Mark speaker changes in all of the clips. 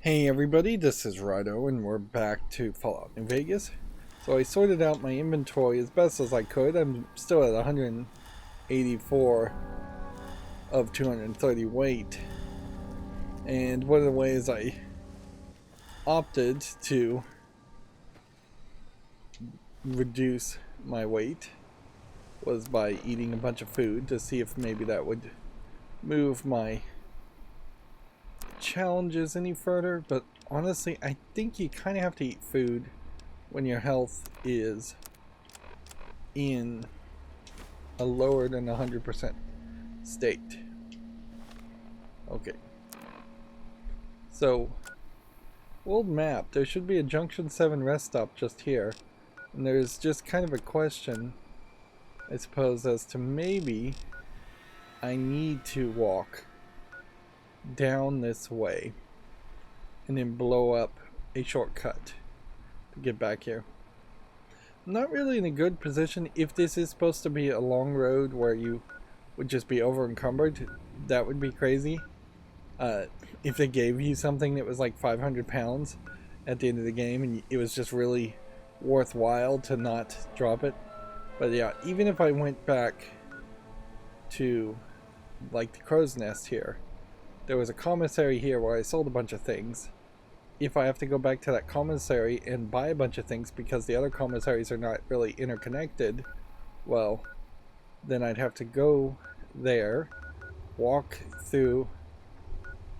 Speaker 1: Hey everybody, this is Rydo and we're back to Fallout New Vegas. So I sorted out my inventory as best as I could. I'm still at 184 of 230 weight. And one of the ways I opted to reduce my weight was by eating a bunch of food to see if maybe that would move my challenges any further, but honestly I think you kind of have to eat food when your health is in a lower than 100% state. Okay, so old map, there should be a Junction 7 rest stop just here, and there's just kind of a question, I suppose, as to maybe I need to walk down this way and then blow up a shortcut to get back here. I'm not really in a good position. If this is supposed to be a long road where you would just be over encumbered, that would be crazy. If they gave you something that was like 500 pounds at the end of the game and it was just really worthwhile to not drop it. But yeah, even if I went back to like the crow's nest here, there was a commissary here where I sold a bunch of things. If I have to go back to that commissary and buy a bunch of things because the other commissaries are not really interconnected, well, then I'd have to go there, walk through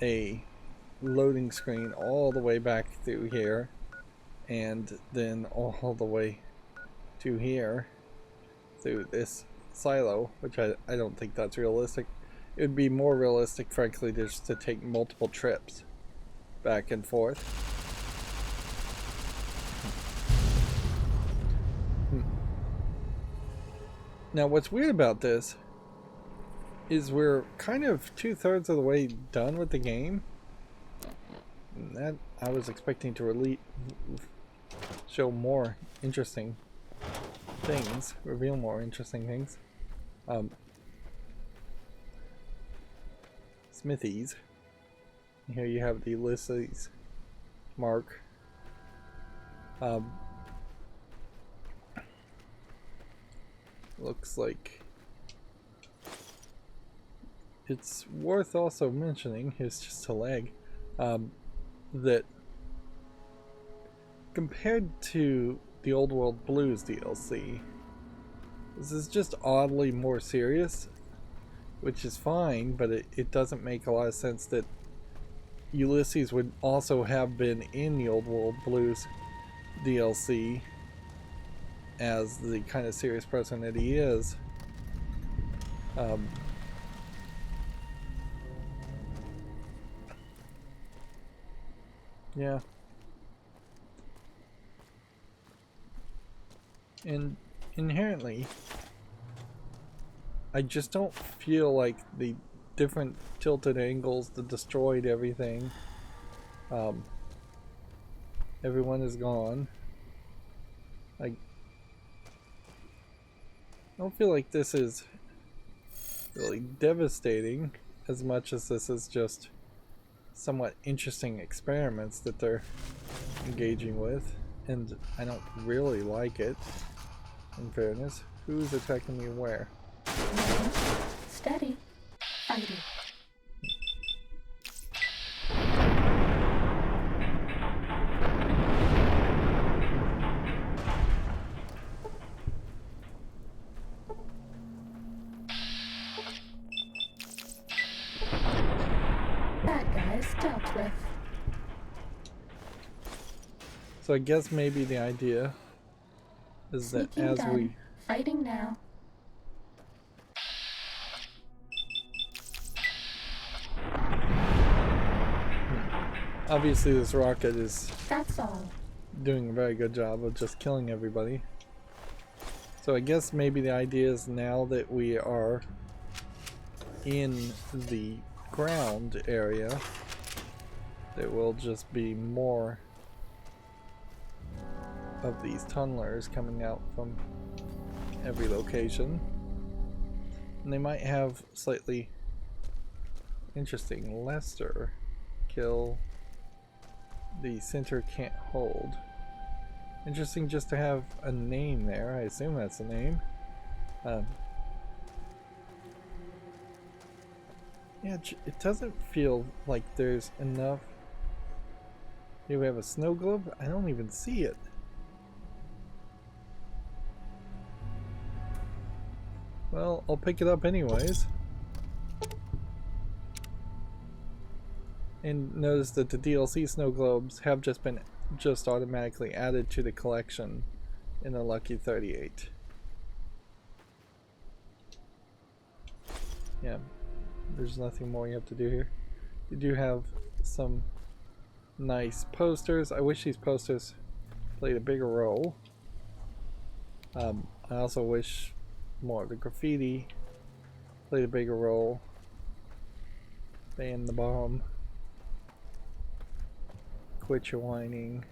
Speaker 1: a loading screen all the way back through here, and then all the way to here through this silo, which I don't think that's realistic. It would be more realistic, frankly, just to take multiple trips back and forth. Now, what's weird about this is we're kind of 2/3 of the way done with the game. And that I was expecting to show more interesting things, reveal more interesting things. Smithies. Here you have the Ulysses mark. Looks like it's worth also mentioning, here's just a leg, that compared to the Old World Blues DLC, this is just oddly more serious, which is fine, but it doesn't make a lot of sense that Ulysses would also have been in the Old World Blues DLC as the kind of serious person that he is. Yeah. And inherently, I just don't feel like the different tilted angles, the destroyed everything. Everyone is gone. I don't feel like this is really devastating as much as this is just somewhat interesting experiments that they're engaging with, and I don't really like it, in fairness. Who's attacking me where?
Speaker 2: Steady. Fighting. Bad guys dealt with.
Speaker 1: So I guess maybe the idea is that
Speaker 2: Sneaking
Speaker 1: as
Speaker 2: done.
Speaker 1: we
Speaker 2: Fighting now.
Speaker 1: obviously this rocket is
Speaker 2: That's all.
Speaker 1: doing a very good job of just killing everybody. So I guess maybe the idea is now that we are in the ground area, there will just be more of these tunnelers coming out from every location. And they might have slightly interesting Lester kill the center can't hold. Interesting just to have a name there. I assume that's a name. Yeah, it doesn't feel like there's enough. Here we have a snow globe. I don't even see it. Well, I'll pick it up anyways. And notice that the DLC snow globes have just been automatically added to the collection in the Lucky 38. Yeah, there's nothing more you have to do here. You do have some nice posters. I wish these posters played a bigger role. I also wish more of the graffiti played a bigger role. Ban the bomb. Quit your whining.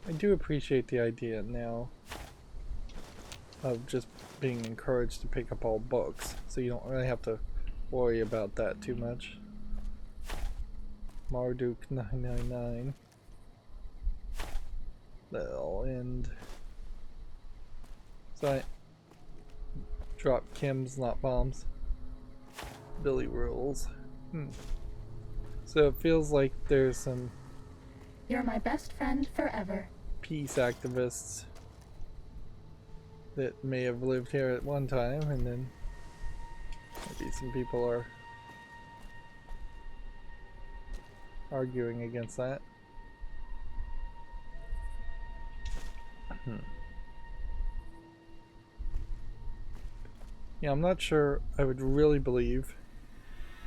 Speaker 1: I do appreciate the idea now of just being encouraged to pick up all books, so you don't really have to worry about that too much. Marduk 999. That'll end. So I drop chems, not bombs. Billy rules. So it feels like there's some
Speaker 2: You're my best friend forever.
Speaker 1: peace activists that may have lived here at one time, and then maybe some people are arguing against that. Yeah, I'm not sure I would really believe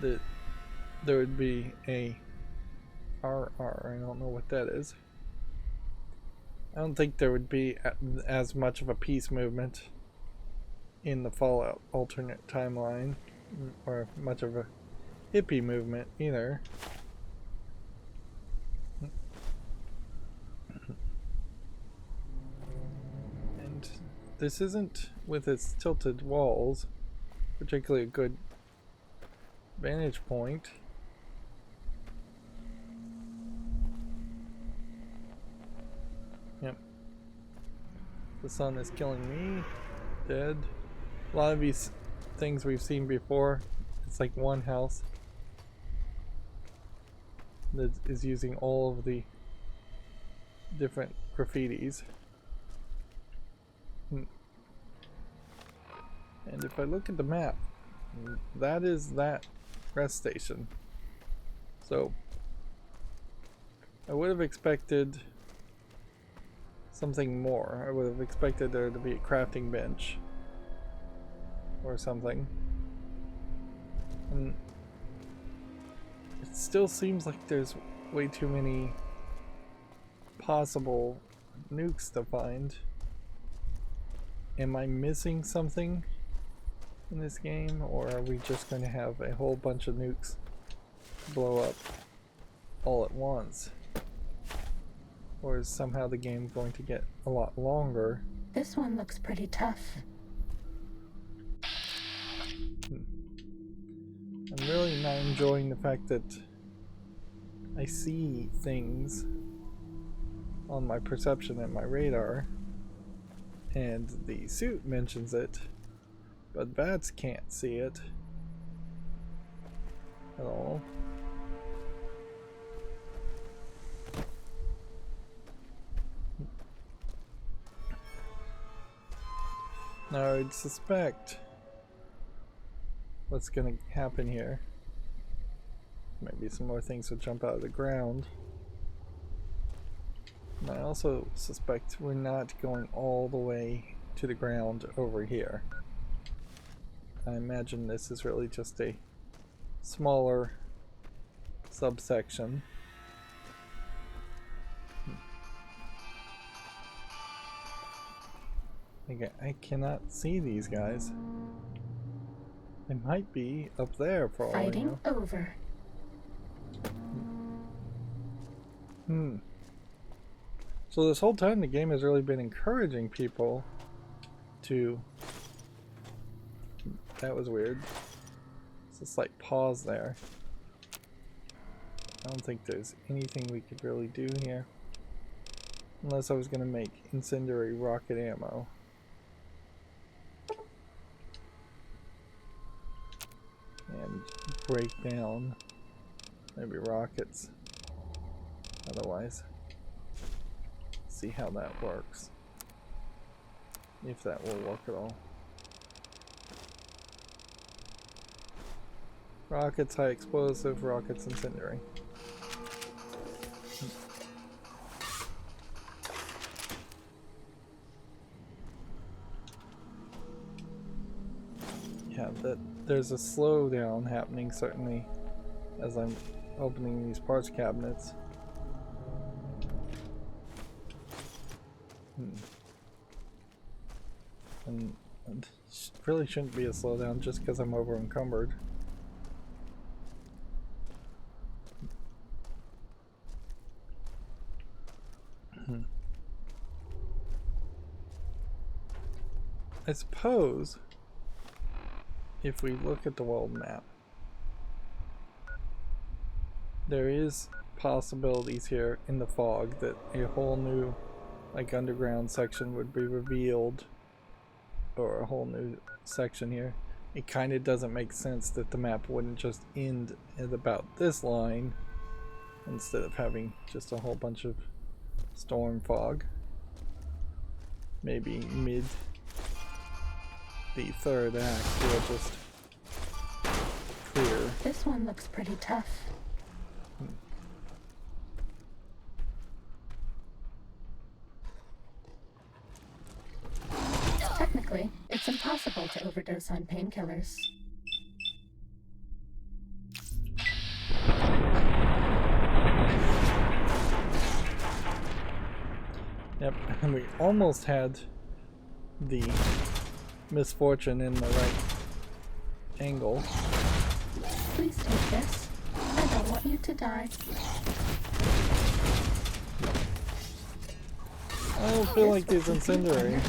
Speaker 1: that there would be a RR. I don't know what that is. I don't think there would be as much of a peace movement in the Fallout alternate timeline, or much of a hippie movement either. And this isn't, with its tilted walls, particularly a good vantage point. Yep. The sun is killing me. Dead. A lot of these things we've seen before. It's like one house that is using all of the different graffitis. And if I look at the map, that is that rest station. So I would have expected something more. I would have expected there to be a crafting bench or something. And it still seems like there's way too many possible nukes to find. Am I missing something in this game, or are we just going to have a whole bunch of nukes blow up all at once? Or is somehow the game going to get a lot longer?
Speaker 2: This one looks pretty tough.
Speaker 1: I'm really not enjoying the fact that I see things on my perception and my radar, and the suit mentions it, but bats can't see it at all. Now I'd suspect what's gonna happen here. Maybe some more things will jump out of the ground. And I also suspect we're not going all the way to the ground over here. I imagine this is really just a smaller subsection. Again, I cannot see these guys. They might be up there for all I know.
Speaker 2: Fighting over.
Speaker 1: So this whole time the game has really been encouraging people to... That was weird. It's a slight pause there. I don't think there's anything we could really do here. Unless I was going to make incendiary rocket ammo. And break down maybe rockets. Otherwise, see how that works. If that will work at all. Rockets, high explosive, rockets, incendiary. Yeah, there's a slowdown happening certainly as I'm opening these parts cabinets. And really shouldn't be a slowdown just because I'm over encumbered. I suppose if we look at the world map, there is possibilities here in the fog that a whole new like underground section would be revealed, or a whole new section here. It kind of doesn't make sense that the map wouldn't just end at about this line instead of having just a whole bunch of storm fog. Maybe mid the third act we'll just clear.
Speaker 2: This one looks pretty tough. Technically, it's impossible to overdose on painkillers.
Speaker 1: Yep, and we almost had the misfortune in the right angle.
Speaker 2: Please take this. I don't want you to die.
Speaker 1: I don't feel like these incendiary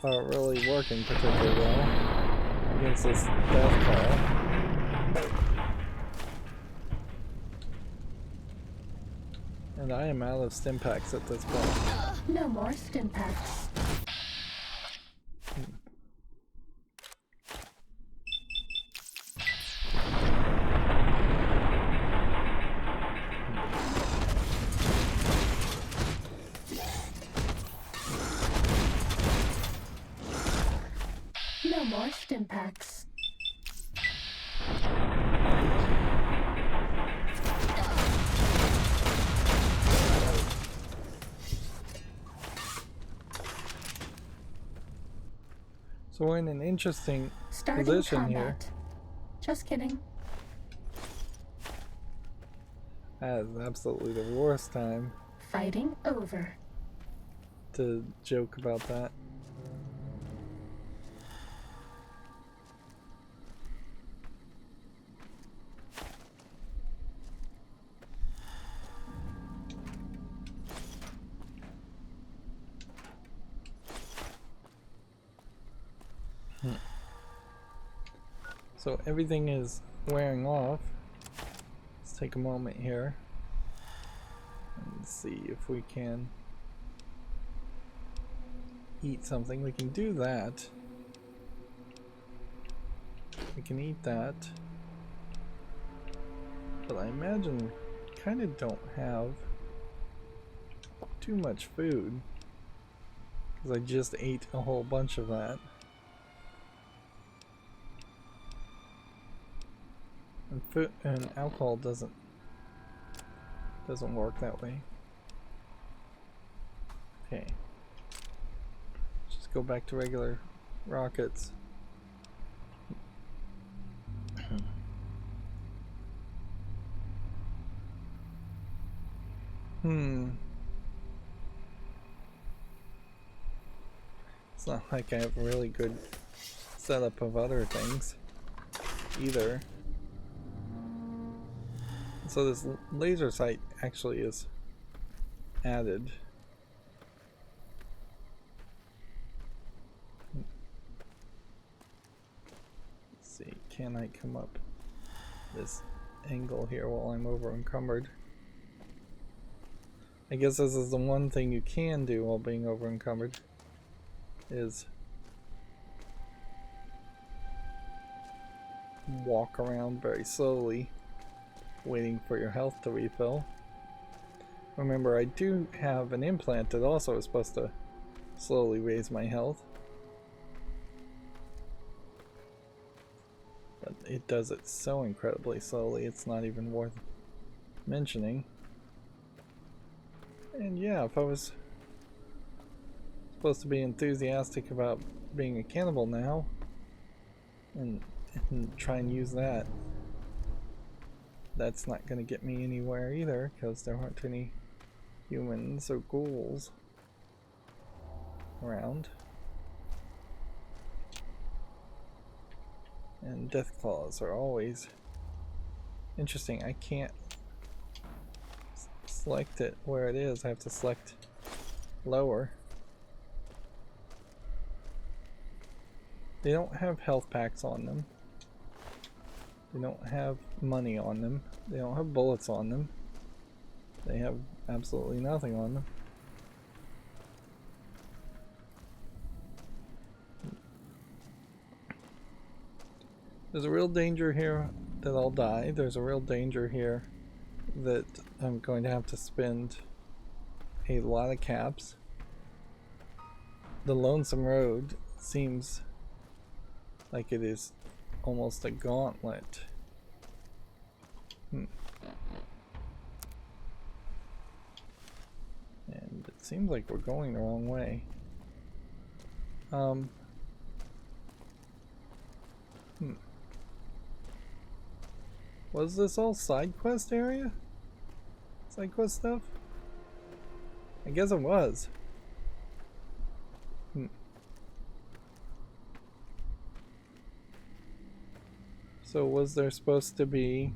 Speaker 1: are really working particularly well against this death call. And I am out of stim packs at this point.
Speaker 2: No more stim packs. No more stim packs.
Speaker 1: So we're in an interesting
Speaker 2: Starting
Speaker 1: position
Speaker 2: combat.
Speaker 1: here.
Speaker 2: Just kidding.
Speaker 1: That is absolutely the worst time
Speaker 2: Fighting over.
Speaker 1: to joke about that. So everything is wearing off. Let's take a moment here and see if we can eat something. We can do that. We can eat that. But I imagine kind of don't have too much food because I just ate a whole bunch of that. And food and alcohol doesn't work that way. Okay. Just go back to regular rockets. It's not like I have a really good setup of other things either. So this laser sight actually is added. Let's see, can I come up this angle here while I'm over encumbered? I guess this is the one thing you can do while being over encumbered, is walk around very slowly, waiting for your health to refill. Remember, I do have an implant that also is supposed to slowly raise my health. But it does it so incredibly slowly, it's not even worth mentioning. And yeah, if I was supposed to be enthusiastic about being a cannibal now, and try and use that, that's not going to get me anywhere either, because there aren't any humans or ghouls around. And death claws are always interesting. I can't select it where it is. I have to select lower. They don't have health packs on them. They don't have money on them. They don't have bullets on them. They have absolutely nothing on them. There's a real danger here that I'll die. There's a real danger here that I'm going to have to spend a lot of caps. The Lonesome Road seems like it is almost a gauntlet. And it seems like we're going the wrong way. Was this all side quest area? Side quest stuff? I guess it was. So was there supposed to be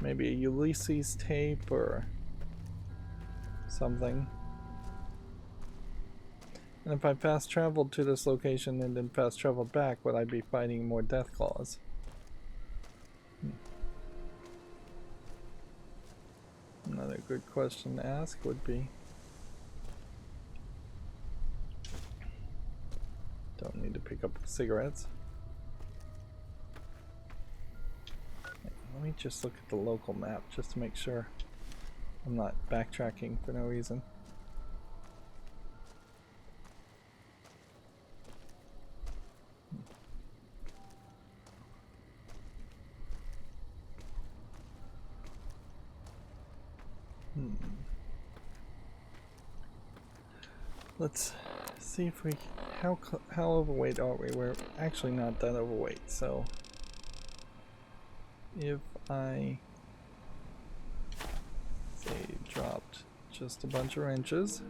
Speaker 1: maybe a Ulysses tape or something? And if I fast traveled to this location and then fast traveled back, would I be fighting more death claws? Another good question to ask would be. Don't need to pick up cigarettes. Let me just look at the local map just to make sure I'm not backtracking for no reason. Let's see if we, how overweight are we? We're actually not that overweight, so if I say dropped just a bunch of wrenches,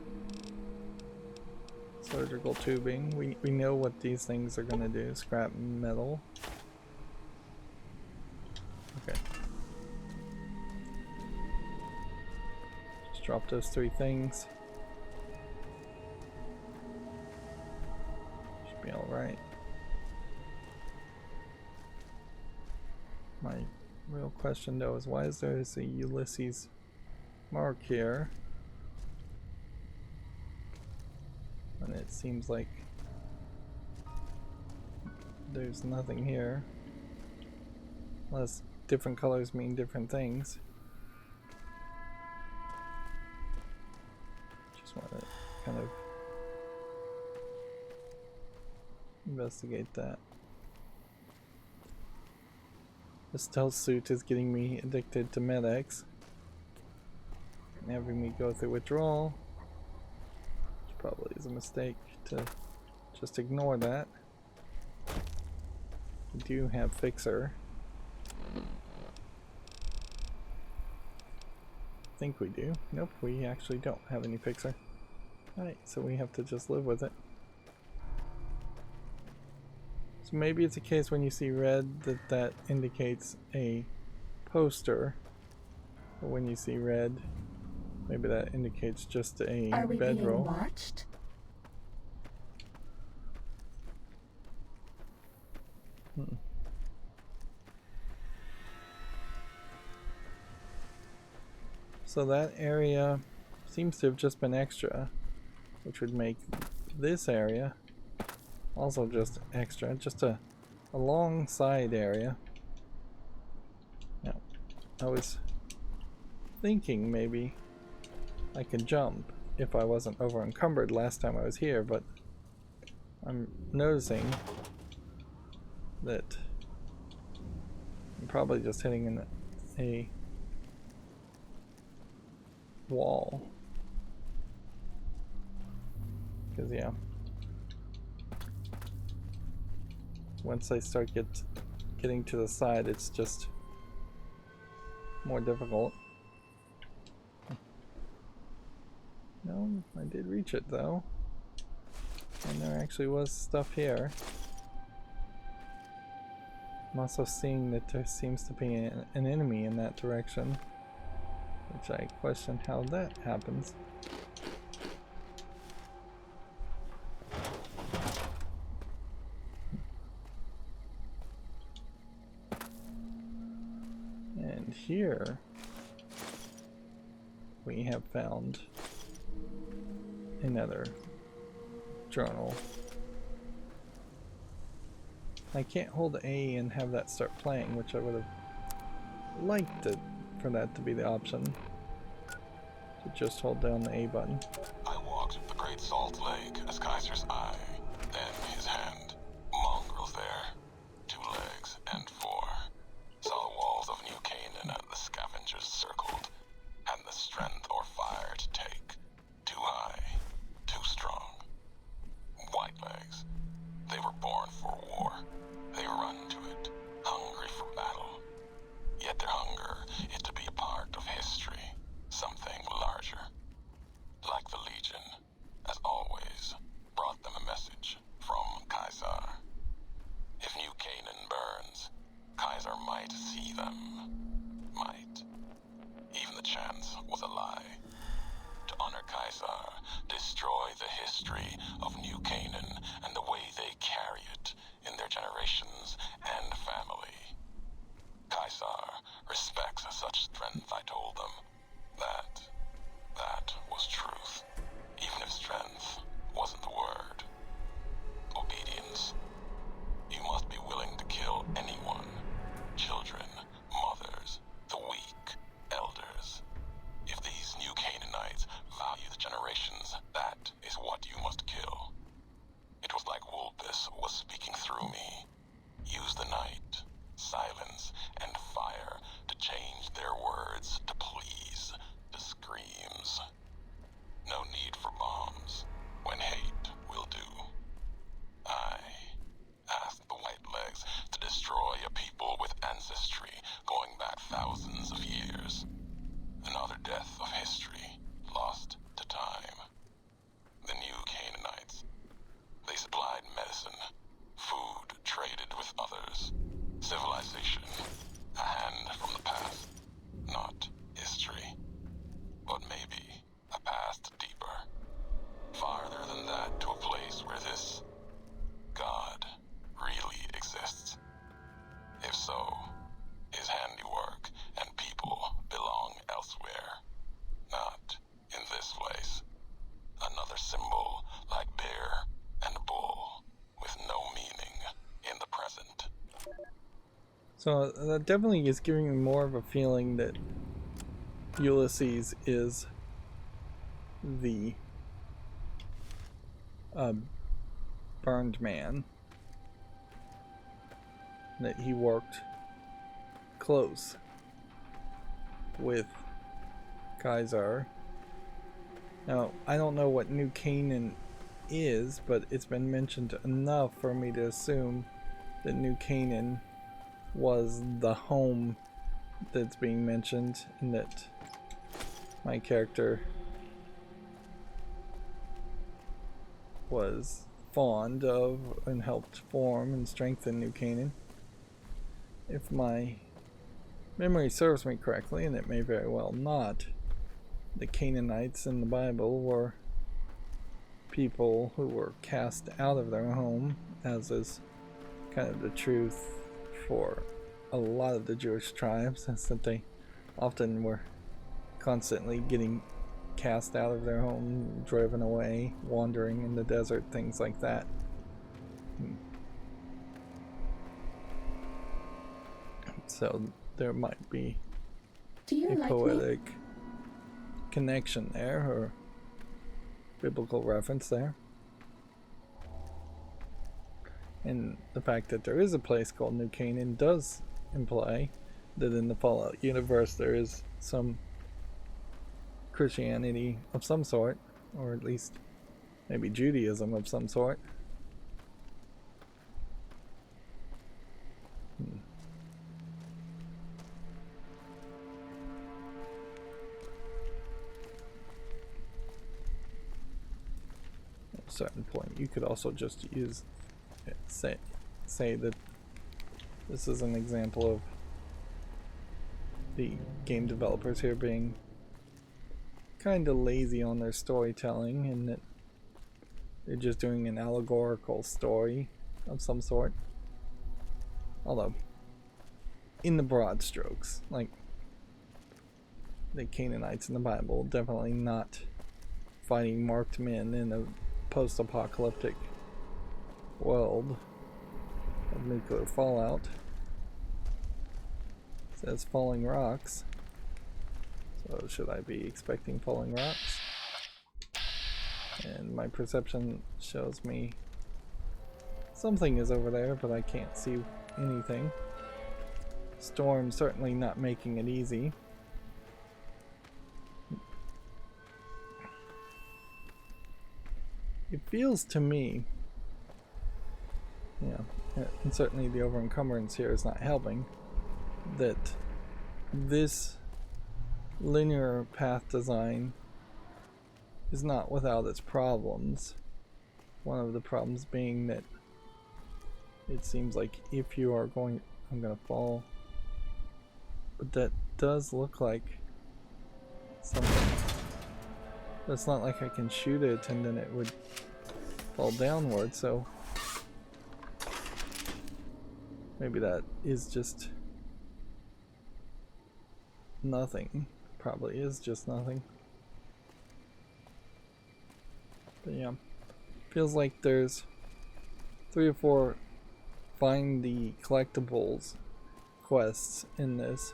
Speaker 1: surgical tubing, we know what these things are gonna do. Scrap metal. Okay. Just drop those three things. Be all right. My real question though is why is there a Ulysses mark here when it seems like there's nothing here, unless different colors mean different things. Just want to kind of investigate that. The stealth suit is getting me addicted to Med-X and having me go through withdrawal, which probably is a mistake to just ignore that. We do have Fixer. I think we do. Nope, we actually don't have any Fixer. Alright, so we have to just live with it. So maybe it's a case when you see red that indicates a poster, or when you see red, maybe that indicates just a
Speaker 2: Are we
Speaker 1: bedroll.
Speaker 2: being watched?
Speaker 1: So that area seems to have just been extra, which would make this area also just extra, just a long side area. Now, I was thinking maybe I could jump if I wasn't over encumbered last time I was here, but I'm noticing that I'm probably just hitting in a wall. Because yeah, once I start getting to the side, it's just more difficult. No, I did reach it though. And there actually was stuff here. I'm also seeing that there seems to be an enemy in that direction, which I question how that happens. And here we have found another journal. I can't hold A and have that start playing, which I would have liked it for that to be the option. To just hold down the A button.
Speaker 3: I walked the Great Salt Lake as Kaiser's eye, then his hand. Mongrels there, 2 legs and 4. Saw the walls of New Canaan and the scavengers circled, and the strength or fire to take. Too high, too strong. White legs. They were born for war. They run to it, hungry for battle. Yet their hunger is to be a part of history, something larger. Like the Legion, as always, brought them a message from Kaiser. If New Canaan burns, Kaiser might see them. Might. Even the chance was a lie. To honor Kaiser, destroy the history of New Canaan and the way they carry it in their generations and family. Kaiser respects such strength, I told them. That was truth. Even if strength wasn't the word. Obedience. You must be willing to kill anyone. Children, mothers, the weak, elders. If these New Canaanites value the generations, that is what you must kill. It was like Wolpus was speaking through me. Use the night, silence, and fire to change their words to please, to screams. No need for bombs, when hate will do. I asked the White Legs to destroy a people with ancestry going back thousands of years. Another death of history, lost to time. The New Canaanites. They supplied medicine, food traded with others. Civilization, a hand from the past. Not history, but maybe a past deeper. Farther than that, to a place where this God really exists. If so, his handiwork and people belong elsewhere. Not in this place. Another symbol like bear and bull, with no meaning in the present.
Speaker 1: So that definitely is giving me more of a feeling that Ulysses is the burned man. That he worked close with Kaiser. Now, I don't know what New Canaan is, but it's been mentioned enough for me to assume that New Canaan was the home that's being mentioned, and that my character was fond of and helped form and strengthen New Canaan. If my memory serves me correctly, and it may very well not, the Canaanites in the Bible were people who were cast out of their home, as is kind of the truth for a lot of the Jewish tribes, is that they often were constantly getting cast out of their home, driven away, wandering in the desert, things like that. So there might be
Speaker 2: Do you
Speaker 1: a
Speaker 2: like me?
Speaker 1: poetic connection there, or biblical reference there. And the fact that there is a place called New Canaan does imply that in the Fallout universe there is some Christianity of some sort, or at least maybe Judaism of some sort. At a certain point, you could also just use say that this is an example of the game developers here being kind of lazy on their storytelling, and that they're just doing an allegorical story of some sort. Although, in the broad strokes, like the Canaanites in the Bible, definitely not fighting marked men in a post-apocalyptic world of nuclear fallout. It says falling rocks. So should I be expecting falling rocks? And my perception shows me something is over there, but I can't see anything. Storm certainly not making it easy. It feels to me, and certainly the over encumbrance here is not helping, that this linear path design is not without its problems. One of the problems being that it seems like if you are going, I'm gonna fall, but that does look like something. It's not like I can shoot it and then it would fall downward, so maybe that is just nothing. Probably is just nothing. But yeah, feels like there's 3 or 4 find the collectibles quests in this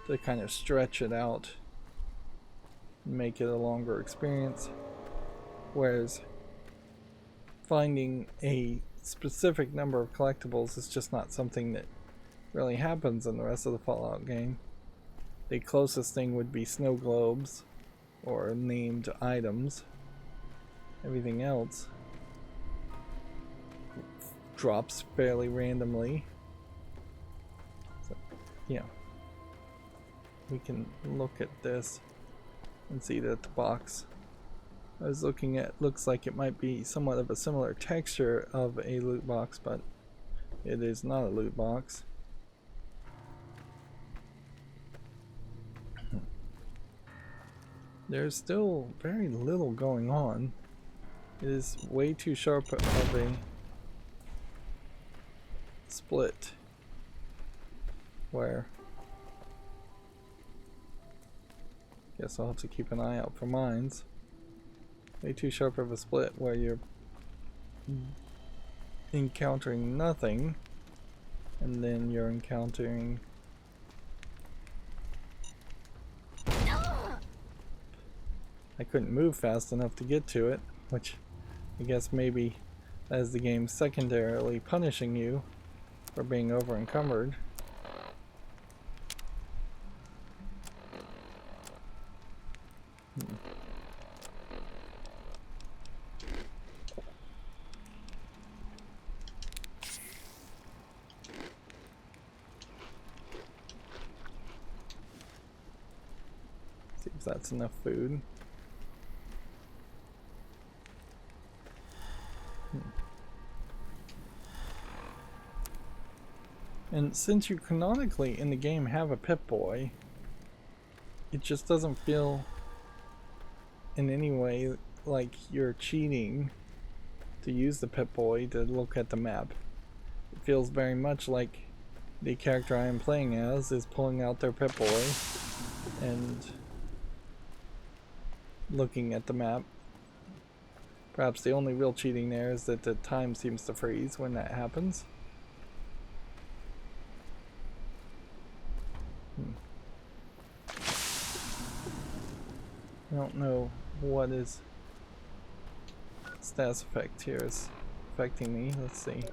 Speaker 1: to kind of stretch it out, make it a longer experience, whereas finding a specific number of collectibles is just not something that really happens in the rest of the Fallout game. The closest thing would be snow globes or named items. Everything else drops fairly randomly. So, yeah. We can look at this and see that the box I was looking at looks like it might be somewhat of a similar texture of a loot box, but it is not a loot box. There's still very little going on. It is way too sharp of a split where guess I'll have to keep an eye out for mines. Way too sharp of a split where you're encountering nothing and then you're encountering I couldn't move fast enough to get to it, which I guess maybe as the game's secondarily punishing you for being over encumbered. See if that's enough food. And since you canonically in the game have a Pip-Boy, it just doesn't feel in any way like you're cheating to use the Pip-Boy to look at the map. It feels very much like the character I am playing as is pulling out their Pip-Boy and looking at the map. Perhaps the only real cheating there is that the time seems to freeze when that happens. I don't know what is status effect here is affecting me. Let's see.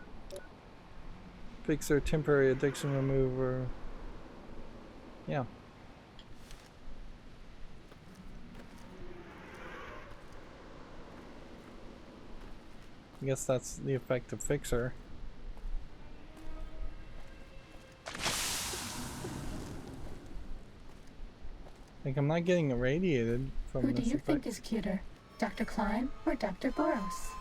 Speaker 1: Fixer, temporary addiction remover. Yeah. I guess that's the effect of Fixer. Like, I'm not getting irradiated from
Speaker 2: Who do
Speaker 1: this
Speaker 2: you
Speaker 1: effect.
Speaker 2: think is cuter, Dr. Klein or Dr. Boros?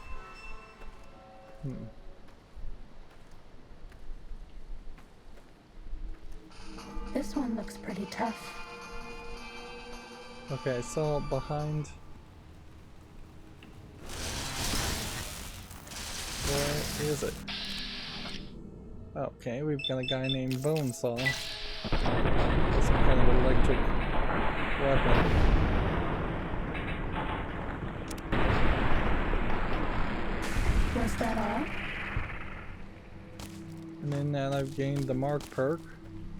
Speaker 2: This one looks pretty tough.
Speaker 1: Okay, I saw behind. Where is it? Okay, we've got a guy named Bonesaw. With some kind of electric weapon.
Speaker 2: Was that all?
Speaker 1: And in that I've gained the Mark perk.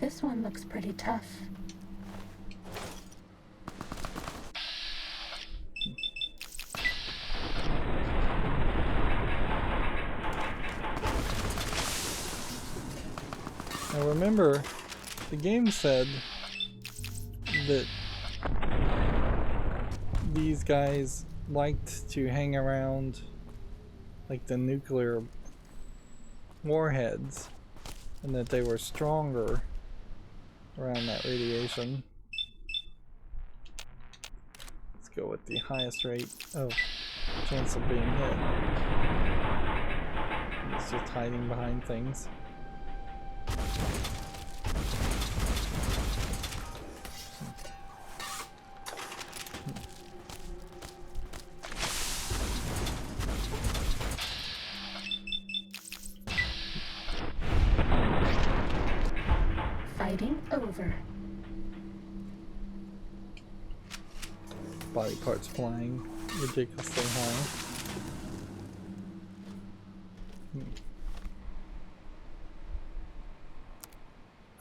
Speaker 2: This one looks pretty tough.
Speaker 1: Now remember, the game said that these guys liked to hang around like the nuclear warheads and that they were stronger around that radiation. Let's go with the highest rate of chance of being hit. It's just hiding behind things.
Speaker 2: Fighting over.
Speaker 1: Body parts flying ridiculously high.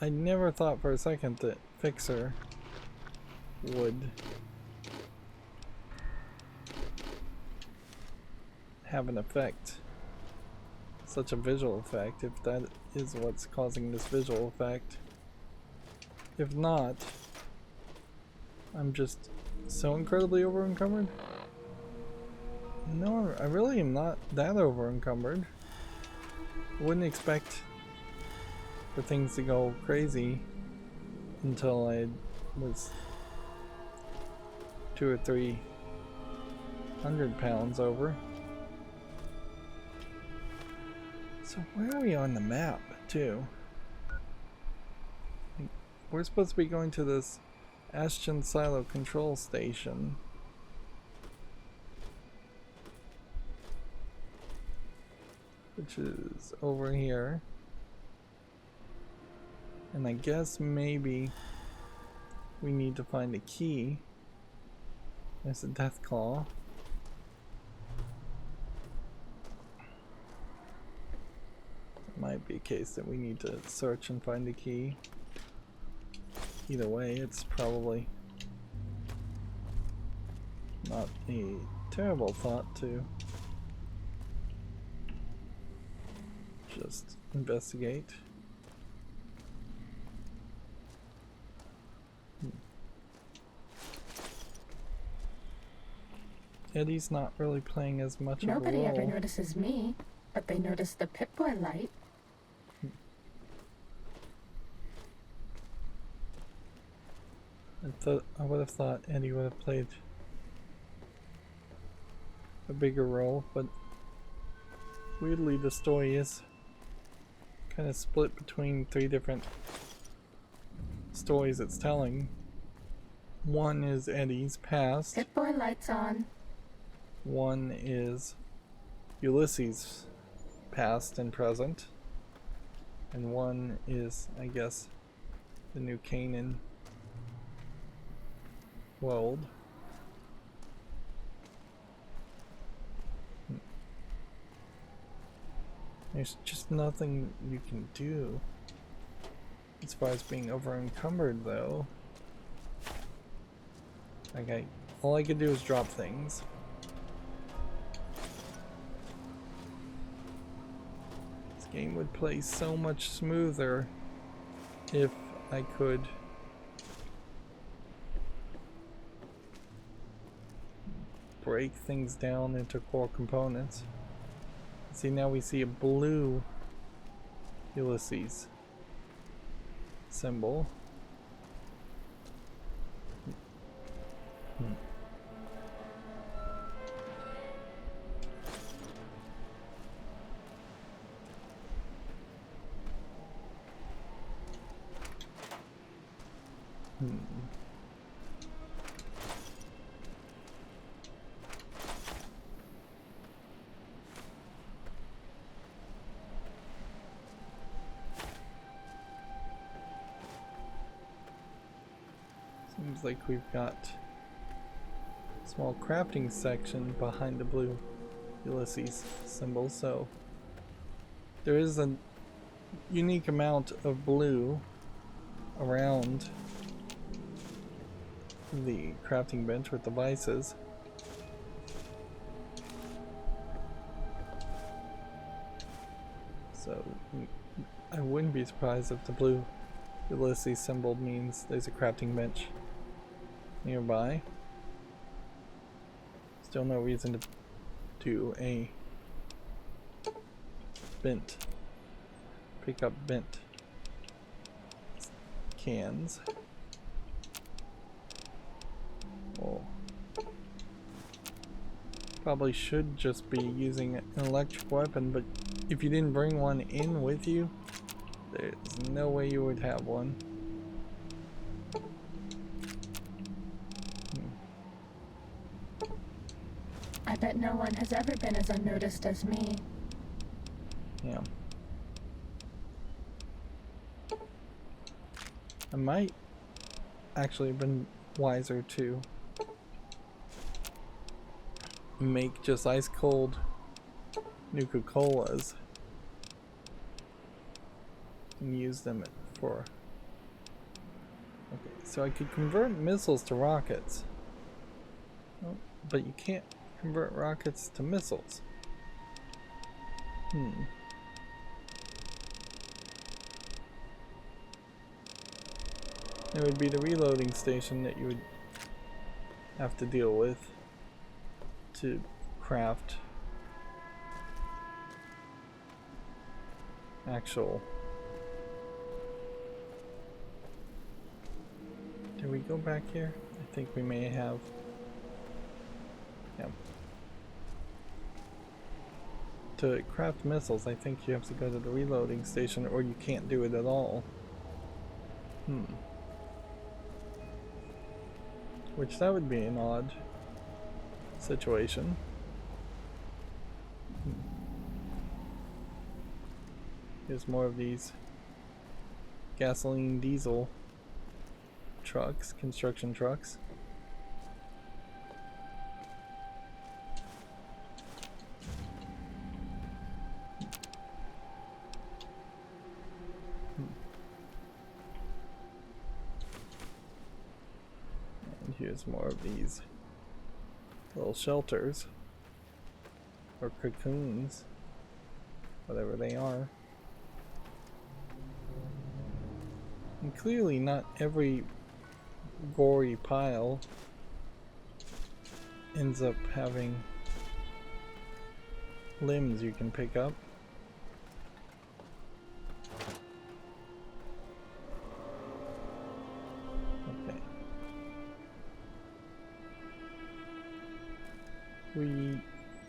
Speaker 1: I never thought for a second that Fixer would have an effect, such a visual effect, if that is what's causing this visual effect. If not, I'm just so incredibly over encumbered. No, I really am not that over encumbered. I wouldn't expect for things to go crazy until I was 200 or 300 pounds over. So where are we on the map too? We're supposed to be going to this Ashton Silo control station. Which is over here. And I guess maybe we need to find a key. There's a death claw. It might be a case that we need to search and find a key. Either way, it's probably not a terrible thought to just investigate. Eddie's not really playing as much of a role.
Speaker 2: Nobody ever notices me, but they notice the Pip-Boy light.
Speaker 1: I would have thought Eddie would have played a bigger role, but weirdly the story is kind of split between 3 different stories it's telling. One is Eddie's past.
Speaker 2: Pip-Boy lights on.
Speaker 1: One is Ulysses' past and present. And one is, I guess, the New Canaan world. There's just nothing you can do as far as being over encumbered, though. Like all I could do is drop things. This game would play so much smoother if I could break things down into core components. See, now we see a blue Ulysses symbol. Seems like we've got a small crafting section behind the blue Ulysses symbol, so there is a unique amount of blue around the crafting bench with devices. So I wouldn't be surprised if the blue Ulysses symbol means there's a crafting bench nearby. Still no reason to do a pick up bent cans. Oh. Probably should just be using an electric weapon, but if you didn't bring one in with you, there's no way you would have one.
Speaker 2: I bet no one has ever been as unnoticed as me.
Speaker 1: Yeah. I might actually have been wiser to make just ice cold Nuka-Colas and use them for... Okay, so I could convert missiles to rockets. Oh, but you can't convert rockets to missiles. There would be the reloading station that you would have to deal with to craft actual... Did we go back here? I think we may have. Yep. To craft missiles, I think you have to go to the reloading station, or you can't do it at all. Which that would be an odd situation. Here's more of these gasoline diesel trucks, construction trucks. And here's more of these little shelters or cocoons, whatever they are. And clearly not every gory pile ends up having limbs you can pick up. Okay.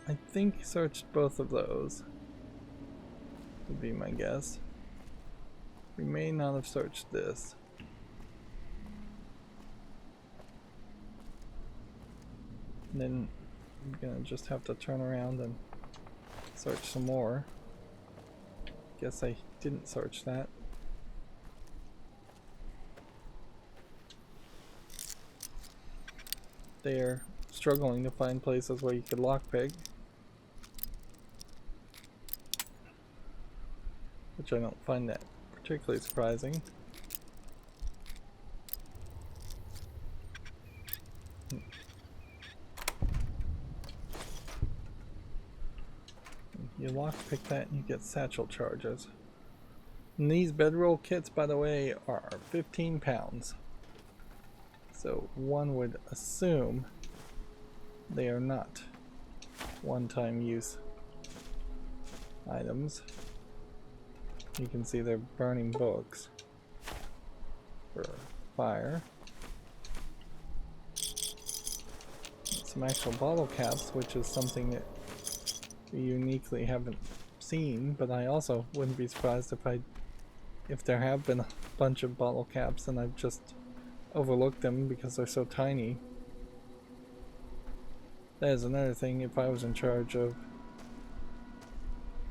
Speaker 1: I think, searched both of those, would be my guess. We may not have searched this. And then I'm gonna just have to turn around and search some more. Guess I didn't search that. They're struggling to find places where you could lockpick, which I don't find that particularly surprising. You lockpick that and you get satchel charges. And these bedroll kits, by the way, are 15 pounds. So one would assume they are not one-time use items. You can see they're burning books for fire. Some actual bottle caps, which is something that we uniquely haven't seen, but I also wouldn't be surprised if there have been a bunch of bottle caps and I've just overlooked them because they're so tiny. That is another thing. If I was in charge of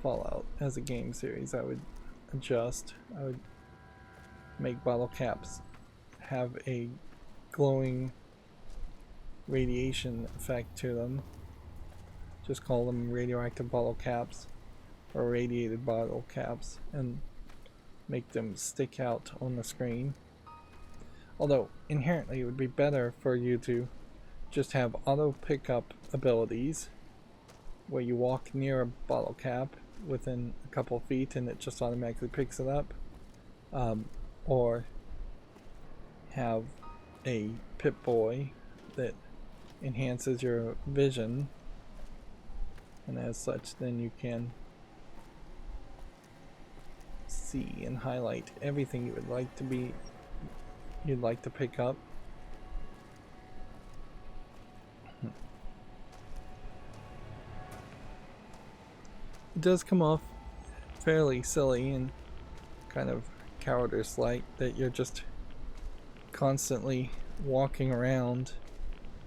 Speaker 1: Fallout as a game series, I would adjust. I would make bottle caps have a glowing radiation effect to them. Just call them radioactive bottle caps or radiated bottle caps and make them stick out on the screen. Although inherently it would be better for you to just have auto pickup abilities where you walk near a bottle cap within a couple feet and it just automatically picks it up, or have a Pip-Boy that enhances your vision, and as such then you can see and highlight everything you'd like to pick up. It does come off fairly silly and kind of cowardice-like that you're just constantly walking around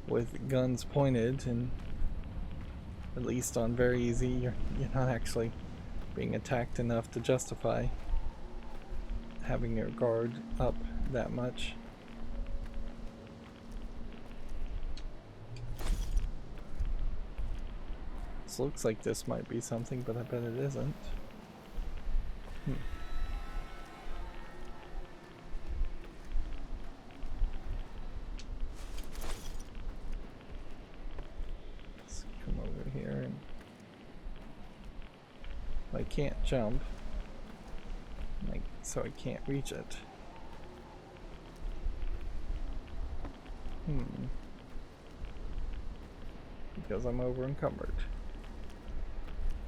Speaker 1: with guns pointed, and at least on very easy you're not actually being attacked enough to justify having your guard up that much. This looks like this might be something, but I bet it isn't. Let's come over here, and I can't jump, so I can't reach it. Because I'm over encumbered.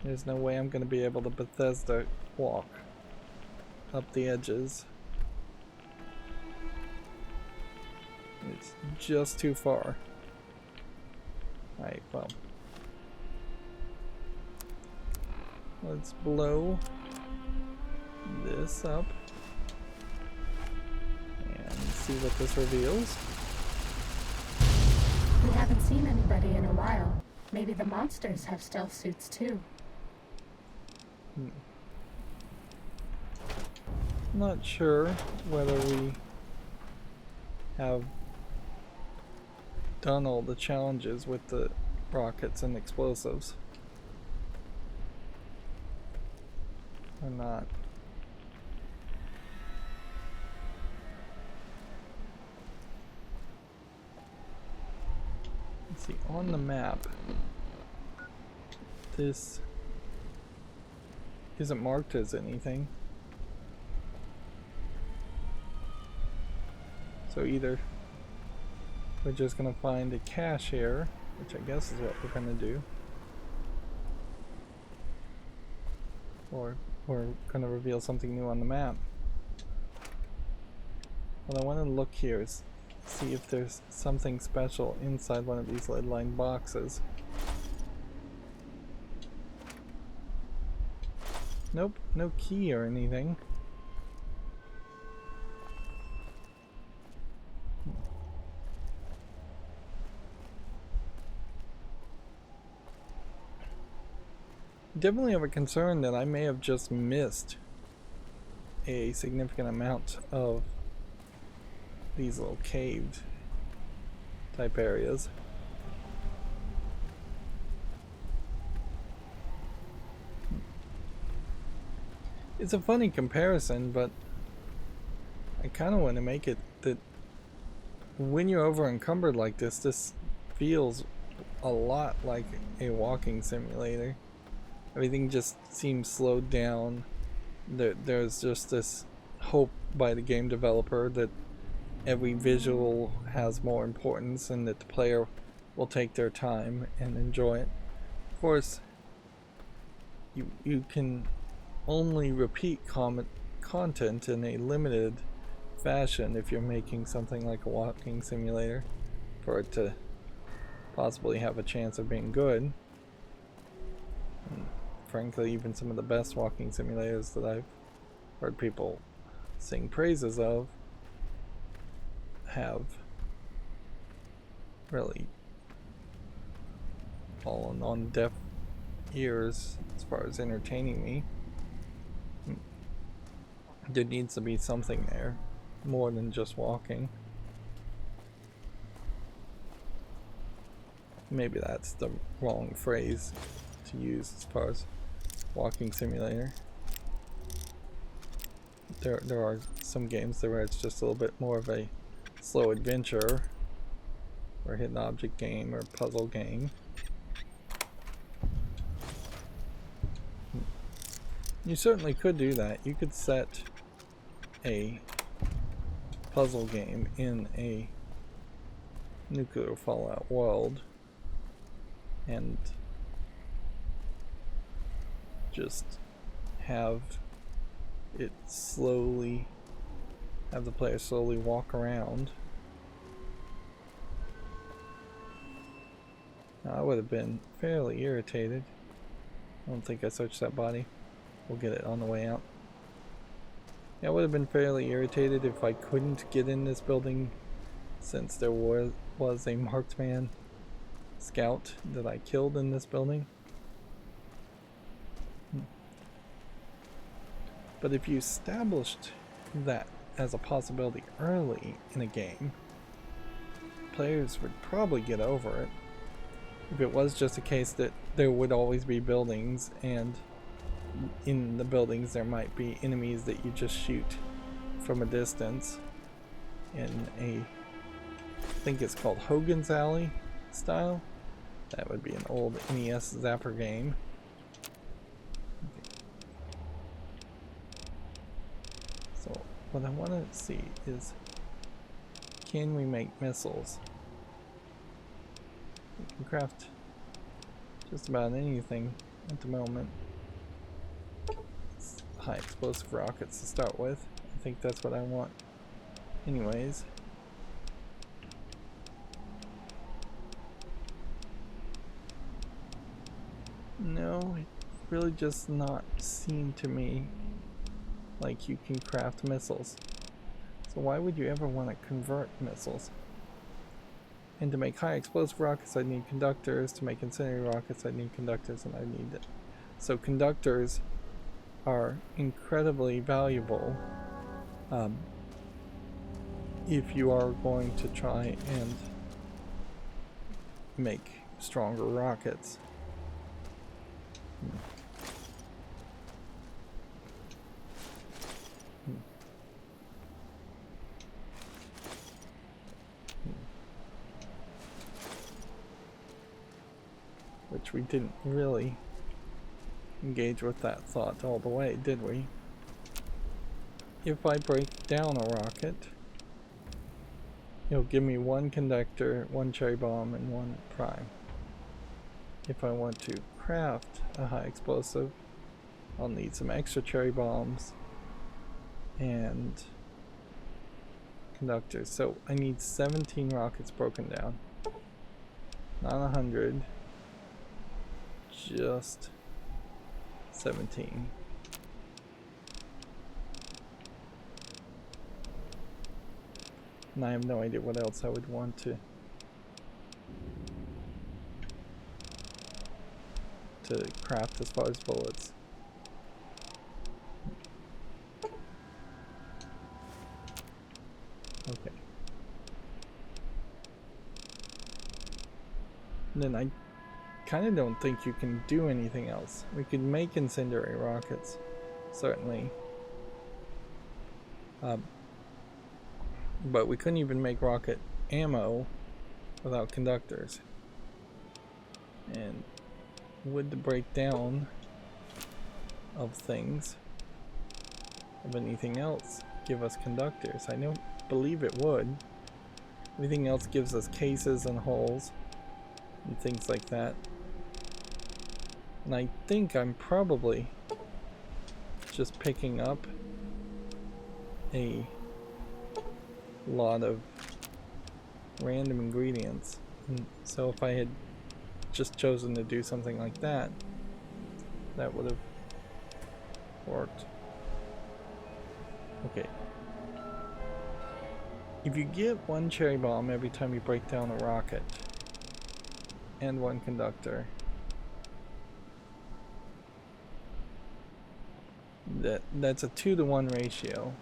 Speaker 1: There's no way I'm going to be able to Bethesda walk up the edges. It's just too far. Alright, well. Let's blow this up and see what this reveals.
Speaker 2: We haven't seen anybody in a while. Maybe the monsters have stealth suits too.
Speaker 1: Not sure whether we have done all the challenges with the rockets and explosives or not. Let's see, on the map, this isn't marked as anything. So either we're just going to find a cache here, which I guess is what we're going to do, or we're going to reveal something new on the map. What I want to look here is see if there's something special inside one of these lead-lined boxes. Nope, no key or anything. Definitely have a concern that I may have just missed a significant amount of these little caved type areas. It's a funny comparison, but I kind of want to make it that when you're over encumbered like this feels a lot like a walking simulator. Everything just seems slowed down. There's just this hope by the game developer that every visual has more importance and that the player will take their time and enjoy it. Of course, you can only repeat content in a limited fashion if you're making something like a walking simulator for it to possibly have a chance of being good. And frankly, even some of the best walking simulators that I've heard people sing praises of have really fallen on deaf ears as far as entertaining me. There needs to be something there more than just walking. Maybe that's the wrong phrase to use as far as walking simulator. There are some games where it's just a little bit more of a slow adventure or hidden object game or puzzle game. You certainly could do that. You could set a puzzle game in a nuclear fallout world and just have it slowly, have the player slowly walk around. Now, I would have been fairly irritated. I don't think I searched that body. We'll get it on the way out. Yeah, I would have been fairly irritated if I couldn't get in this building, since there was a marked man scout that I killed in this building. But if you established that as a possibility early in a game, players would probably get over it. If it was just a case that there would always be buildings, and in the buildings there might be enemies that you just shoot from a distance in a, I think it's called Hogan's Alley style. That would be an old NES Zapper game. So what I want to see is, can we make missiles? We can craft just about anything at the moment. It's high explosive rockets to start with. I think that's what I want anyways. No, it really just not seem to me like you can craft missiles. So why would you ever want to convert missiles? And to make high explosive rockets, I need conductors. To make incendiary rockets, I need conductors, and I need it. So conductors are incredibly valuable if you are going to try and make stronger rockets. Which we didn't really engage with that thought all the way, did we? If I break down a rocket, it'll give me one conductor, one cherry bomb, and one prime. If I want to craft a high explosive, I'll need some extra cherry bombs and conductors. So I need 17 rockets broken down. Not 100. Just 17. And I have no idea what else I would want to craft as far as bullets. Okay. And then I kind of don't think you can do anything else. We could make incendiary rockets, certainly. But we couldn't even make rocket ammo without conductors. And would the breakdown of things, of anything else, give us conductors? I don't believe it would. Everything else gives us cases and holes and things like that. And I think I'm probably just picking up a lot of random ingredients. And so if I had just chosen to do something like that, that would have worked. Okay. If you get one cherry bomb every time you break down a rocket, and one conductor, that's a 2-to-1 ratio.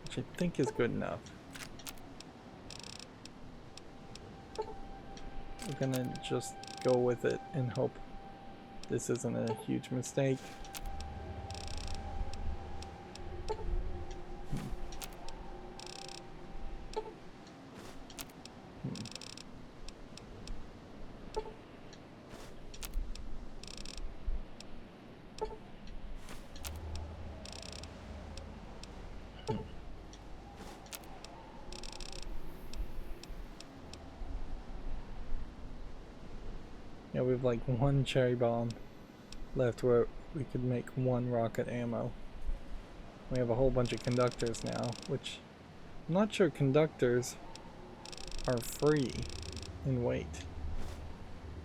Speaker 1: Which I think is good enough. We're gonna just go with it and hope this isn't a huge mistake. Yeah, we have like one cherry bomb left where we could make one rocket ammo. We have a whole bunch of conductors now, which I'm not sure conductors are free in weight.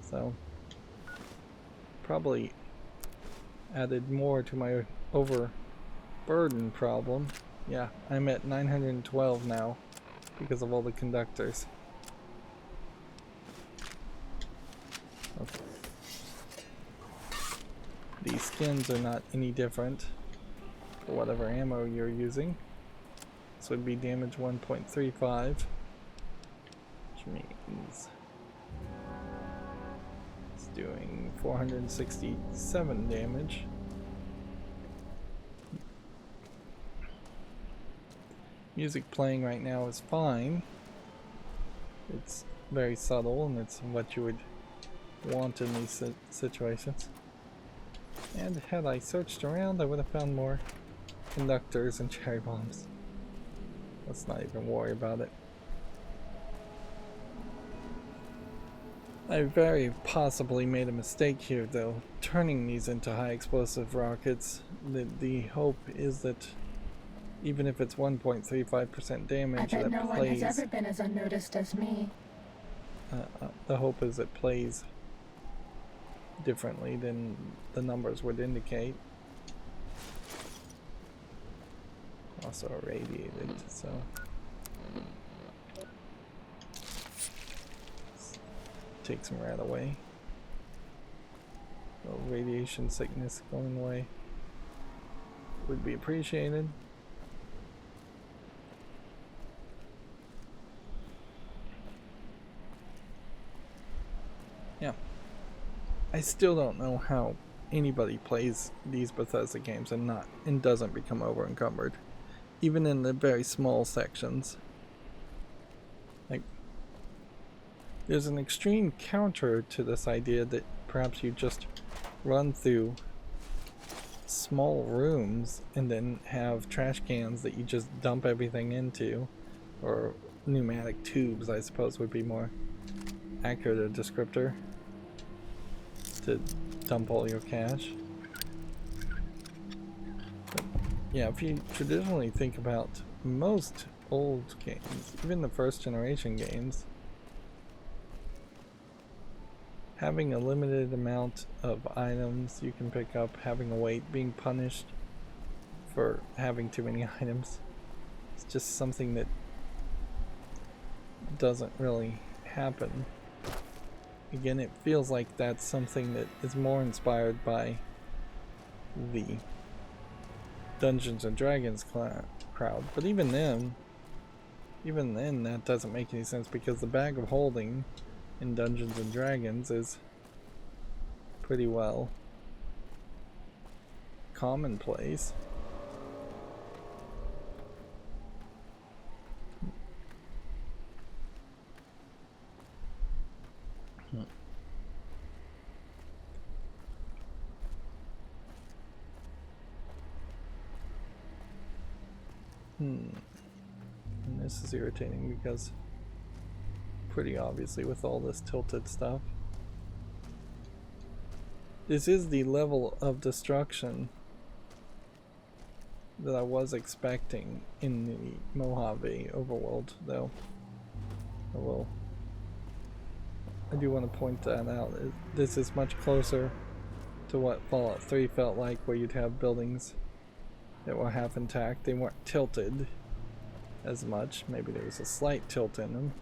Speaker 1: So probably added more to my overburden problem. Yeah, I'm at 912 now because of all the conductors. Okay. These skins are not any different for whatever ammo you're using. This would be damage 1.35, which means it's doing 467 damage. Music playing right now is fine. It's very subtle and it's what you would want in these situations. And had I searched around, I would have found more conductors and cherry bombs. Let's not even worry about it. I very possibly made a mistake here though, turning these into high explosive rockets. The hope is that even if it's 1.35% damage,
Speaker 2: I bet no
Speaker 1: that
Speaker 2: one
Speaker 1: plays.
Speaker 2: has ever been as unnoticed as me.
Speaker 1: The hope is it plays differently than the numbers would indicate. Also irradiated, so take some rat away. So radiation sickness going away would be appreciated. Yeah. I still don't know how anybody plays these Bethesda games and doesn't become over encumbered. Even in the very small sections. Like, there's an extreme counter to this idea that perhaps you just run through small rooms and then have trash cans that you just dump everything into, or pneumatic tubes, I suppose would be more accurate a descriptor, to dump all your cash. But yeah, if you traditionally think about most old games, even the first generation games, having a limited amount of items you can pick up, having a weight, being punished for having too many items, it's just something that doesn't really happen. Again, it feels like that's something that is more inspired by the Dungeons and Dragons crowd. But even then, that doesn't make any sense because the bag of holding in Dungeons and Dragons is pretty well commonplace. And this is irritating because pretty obviously with all this tilted stuff. This is the level of destruction that I was expecting in the Mojave overworld, though. I do want to point that out. This is much closer to what Fallout 3 felt like, where you'd have buildings that were half intact. They weren't tilted as much. Maybe there was a slight tilt in them.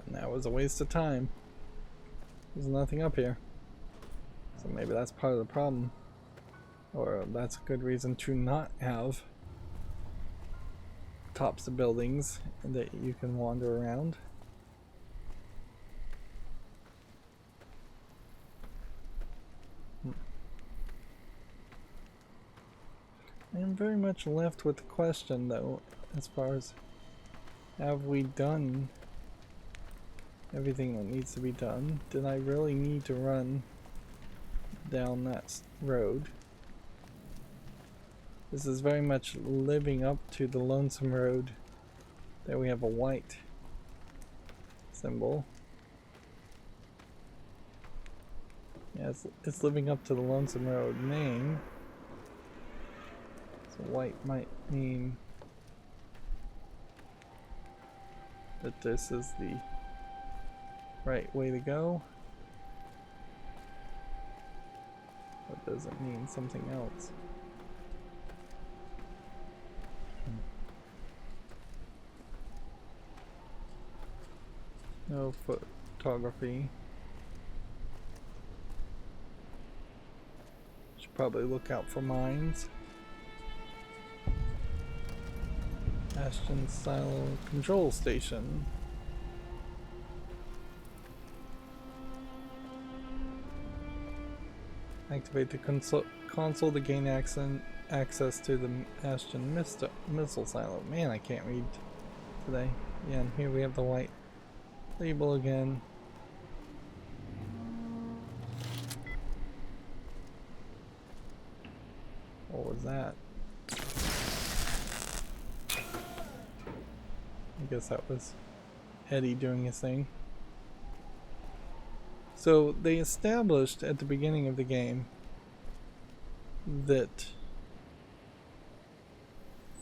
Speaker 1: And that was a waste of time. There's nothing up here. So maybe that's part of the problem. Or that's a good reason to not have tops of buildings that you can wander around. I am very much left with the question though, as far as have we done everything that needs to be done? Did I really need to run down that road? This is very much living up to the lonesome road. There we have a white symbol. Yeah, it's living up to the lonesome road name. So white might mean that this is the right way to go. That doesn't mean something else. No photography. Should probably look out for mines. Ashton Silo Control Station. Activate the console to gain access to the Ashton Missile Silo. Man, I can't read today. Yeah, and here we have the white label again. What was that? I guess that was Eddie doing his thing. So they established at the beginning of the game that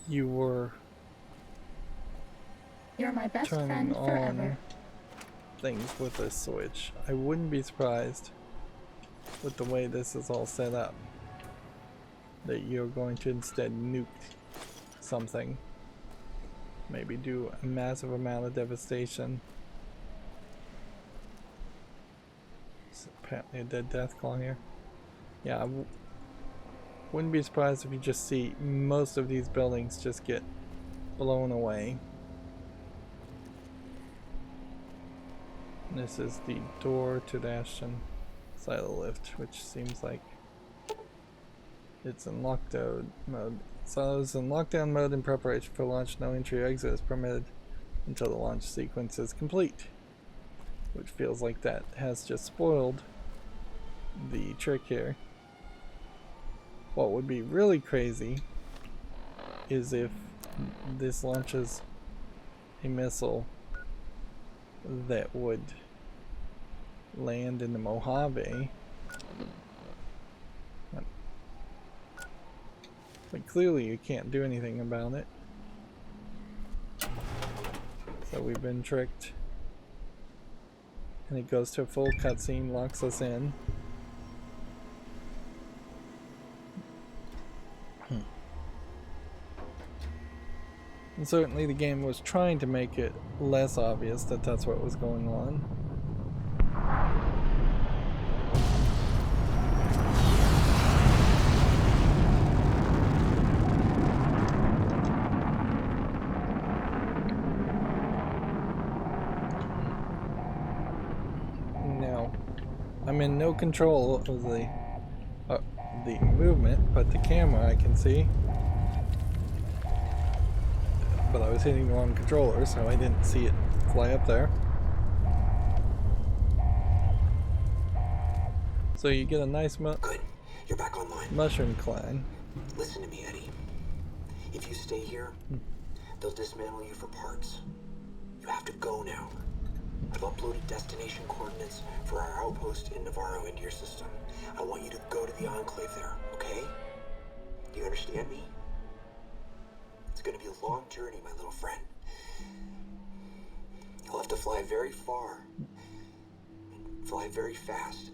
Speaker 1: you were
Speaker 2: You're my best
Speaker 1: turning
Speaker 2: friend
Speaker 1: on
Speaker 2: forever.
Speaker 1: things with this switch. I wouldn't be surprised with the way this is all set up that you're going to instead nuke something. Maybe do a massive amount of devastation. It's apparently a dead death claw here. Yeah, I wouldn't be surprised if you just see most of these buildings just get blown away. And this is the door to the Ashton Silo lift, which seems like it's in lockdown mode. So it's in lockdown mode in preparation for launch. No entry or exit is permitted until the launch sequence is complete. Which feels like that has just spoiled the trick here. What would be really crazy is if this launches a missile that would land in the Mojave. But clearly you can't do anything about it. So we've been tricked. And it goes to a full cutscene, locks us in. And certainly the game was trying to make it less obvious that that's what was going on. Now, I'm in no control of the movement, but the camera I can see. But I was hitting the wrong controller, so I didn't see it fly up there. So you get a nice
Speaker 4: Good. You're back online.
Speaker 1: mushroom climb.
Speaker 4: Listen to me, Eddie. If you stay here, they'll dismantle you for parts. You have to go now. I've uploaded destination coordinates for our outpost in Navarro into your system. I want you to go to the enclave there, okay? Do you understand me? It's gonna be a long journey, my little friend. You'll have to fly very far. And fly very fast.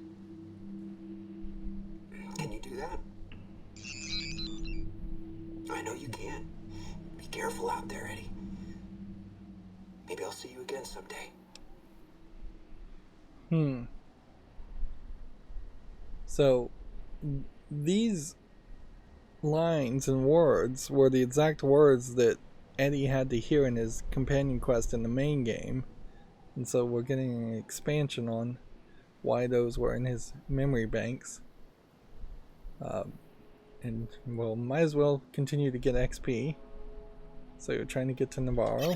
Speaker 4: Can you do that? I know you can. Be careful out there, Eddie. Maybe I'll see you again someday.
Speaker 1: So these lines and words were the exact words that Eddie had to hear in his companion quest in the main game. And so we're getting an expansion on why those were in his memory banks. And well, might as well continue to get XP. So you're trying to get to Navarro.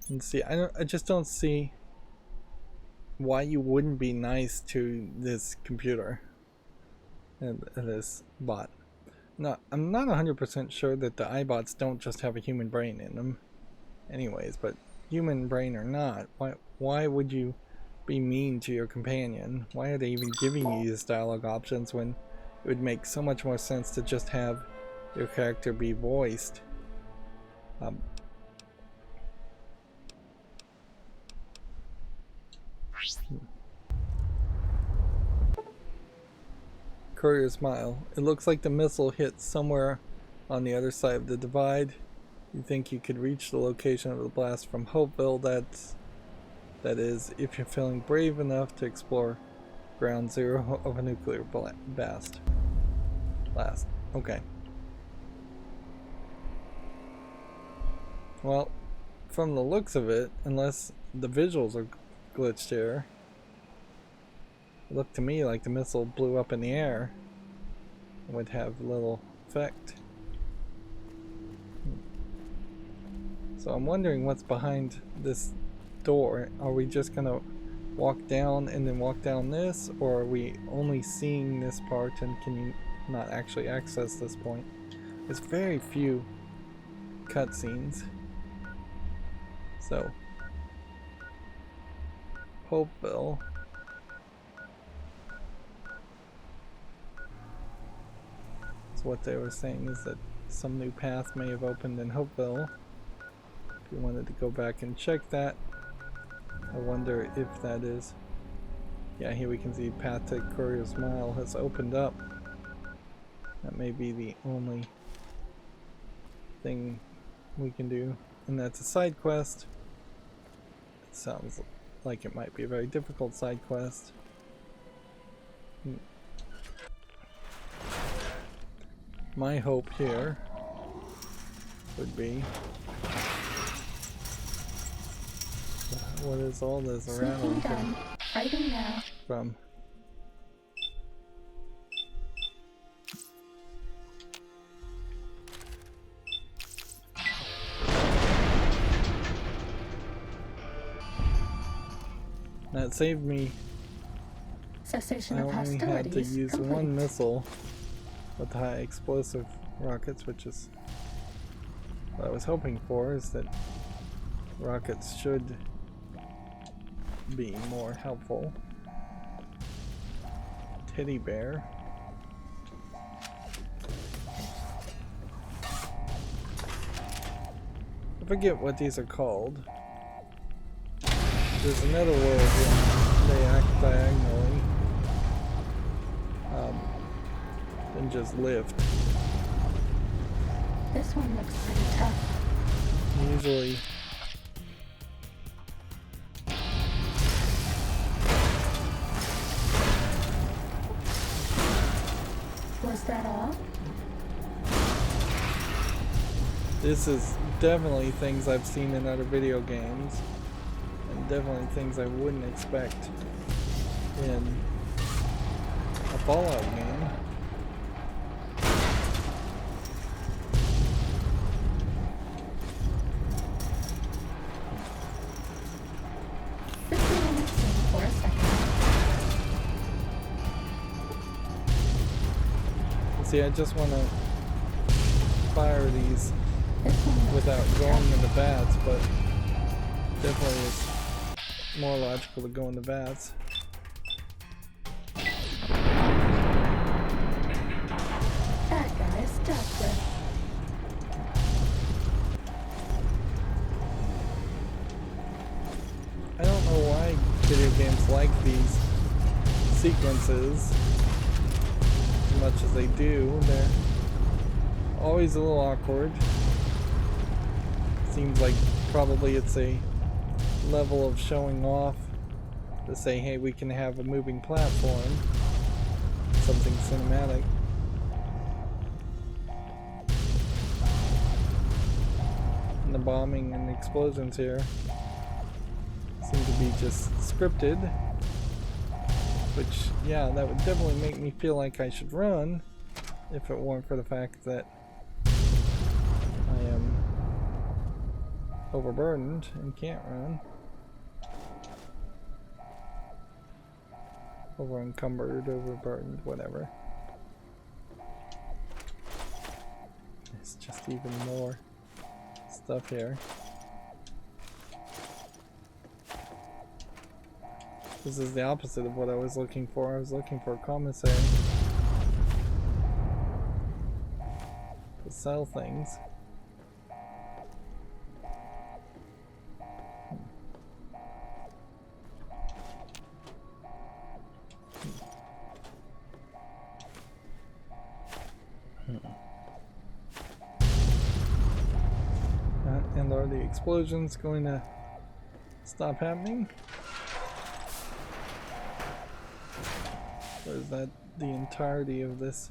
Speaker 1: And see, I just don't see why you wouldn't be nice to this computer and this bot. No, I'm not 100% sure that the iBots don't just have a human brain in them anyways, but human brain or not, why would you be mean to your companion? Why are they even giving you these dialogue options when it would make so much more sense to just have your character be voiced? Courier smile. It looks like the missile hit somewhere on the other side of the divide. You think you could reach the location of the blast from Hopeville? That is, if you're feeling brave enough to explore ground zero of a nuclear blast. Okay. Well, from the looks of it, unless the visuals are glitched here, it looked to me like the missile blew up in the air and would have little effect. So I'm wondering what's behind this door. Are we just gonna walk down and then walk down this, or are we only seeing this part and can you not actually access this point? There's very few cutscenes. So Hopeville. So what they were saying is that some new path may have opened in Hopeville. If you wanted to go back and check that, I wonder if that is. Yeah, here we can see path to Courier's Mile has opened up. That may be the only thing we can do, and that's a side quest. It sounds like it might be a very difficult side quest. My hope here would be, what is all this rattling from? That saved me.
Speaker 2: Cessation
Speaker 1: I
Speaker 2: of
Speaker 1: only had to
Speaker 2: hostilities
Speaker 1: use
Speaker 2: complete.
Speaker 1: one missile with high explosive rockets, which is what I was hoping for, is that rockets should be more helpful. Teddy bear. forget what these are called. There's another world where they act diagonally. And just lift.
Speaker 2: This one looks pretty tough.
Speaker 1: Usually
Speaker 2: Was that all?
Speaker 1: this is definitely things I've seen in other video games, and definitely things I wouldn't expect in a Fallout game.
Speaker 2: This one only stayed for a second.
Speaker 1: See, I just want to fire these
Speaker 2: This one looks
Speaker 1: without
Speaker 2: pretty
Speaker 1: going
Speaker 2: tough.
Speaker 1: into bats, but definitely it's more logical to go into bats.
Speaker 2: That guy is dealt with.
Speaker 1: I don't know why video games like these sequences as much as they do. They're always a little awkward. Seems like probably it's a level of showing off to say, hey, we can have a moving platform, something cinematic. And the bombing and the explosions here seem to be just scripted, which, yeah, that would definitely make me feel like I should run if it weren't for the fact that I am overburdened and can't run. Over encumbered, overburdened, whatever. It's just even more stuff here. This is the opposite of what I was looking for. I was looking for a commissary to sell things. And are the explosions going to stop happening? Or is that the entirety of this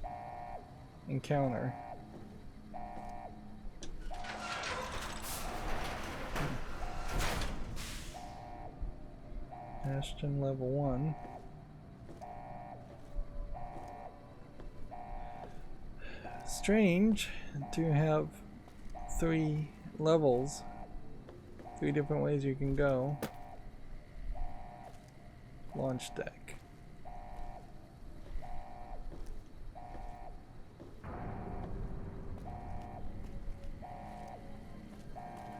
Speaker 1: encounter? Bastion level 1. Strange to have 3 levels, 3 different ways you can go. Launch deck.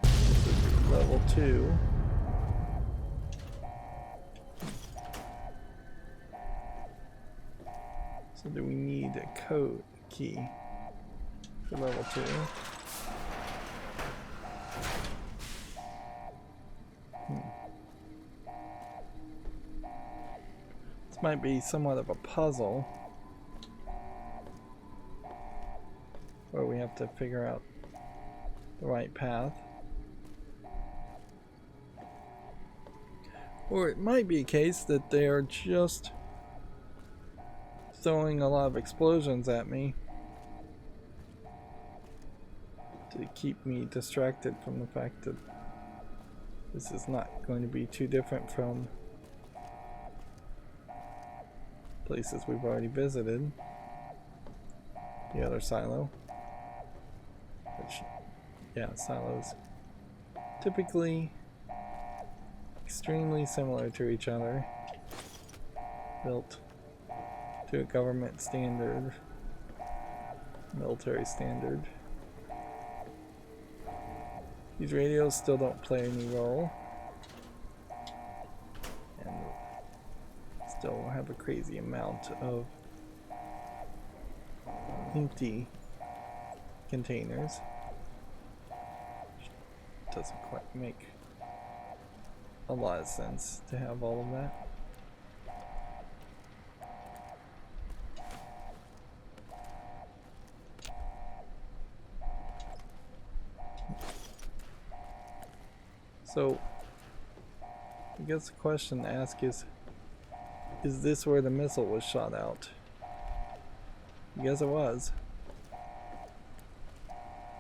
Speaker 1: This would be level 2. So do we need a code key for level 2? This might be somewhat of a puzzle where we have to figure out the right path. Or it might be a case that they are just throwing a lot of explosions at me to keep me distracted from the fact that this is not going to be too different from places we've already visited. The other silo, which, yeah, silos typically extremely similar to each other, built to a government standard, military standard. These radios still don't play any role, and still have a crazy amount of empty containers. doesn't quite make a lot of sense to have all of that. So, I guess the question to ask is this where the missile was shot out? I guess it was.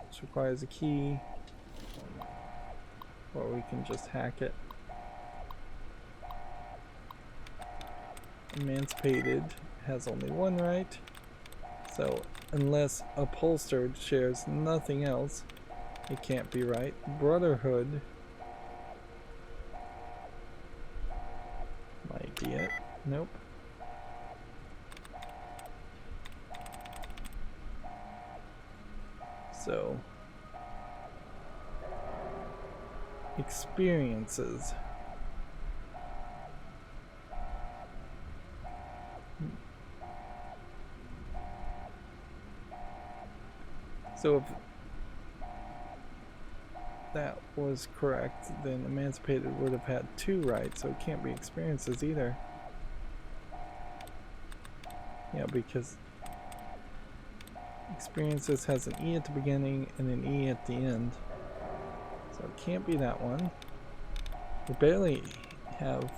Speaker 1: This requires a key, or we can just hack it. Emancipated has only one right, so unless upholstered shares nothing else, it can't be right. Brotherhood might be it. Nope. So, experiences. So if that was correct, then Emancipated would have had 2 right, so it can't be experiences either. Yeah, because experiences has an E at the beginning and an E at the end. So it can't be that one. We barely have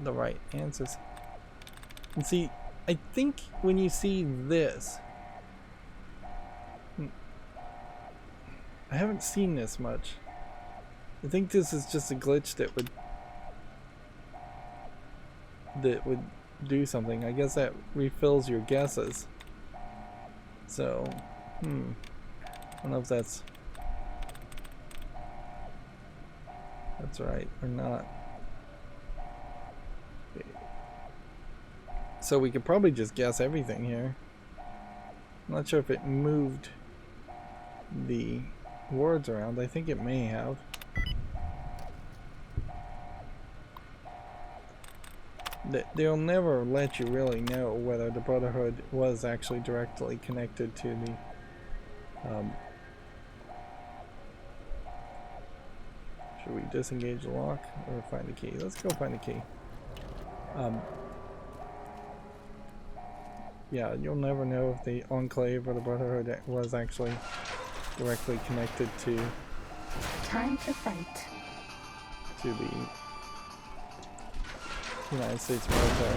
Speaker 1: the right answers. And see, I think when you see this, I haven't seen this much. I think this is just a glitch that would do something. I guess that refills your guesses. So, I don't know if that's right or not. So we could probably just guess everything here. I'm not sure if it moved the words around. I think it may have. They'll never let you really know whether the Brotherhood was actually directly connected to the should we disengage the lock or find the key? Let's go find the key. Yeah, you'll never know if the Enclave or the Brotherhood was actually directly connected to
Speaker 2: Time to fight.
Speaker 1: the United States military.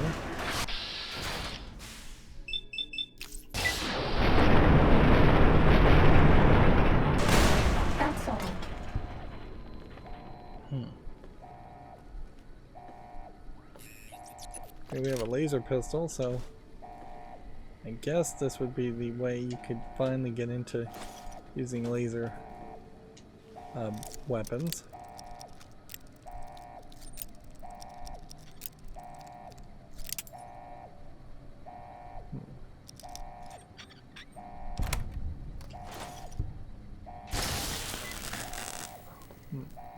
Speaker 2: That's all.
Speaker 1: Here we have a laser pistol, so I guess this would be the way you could finally get into using laser weapons.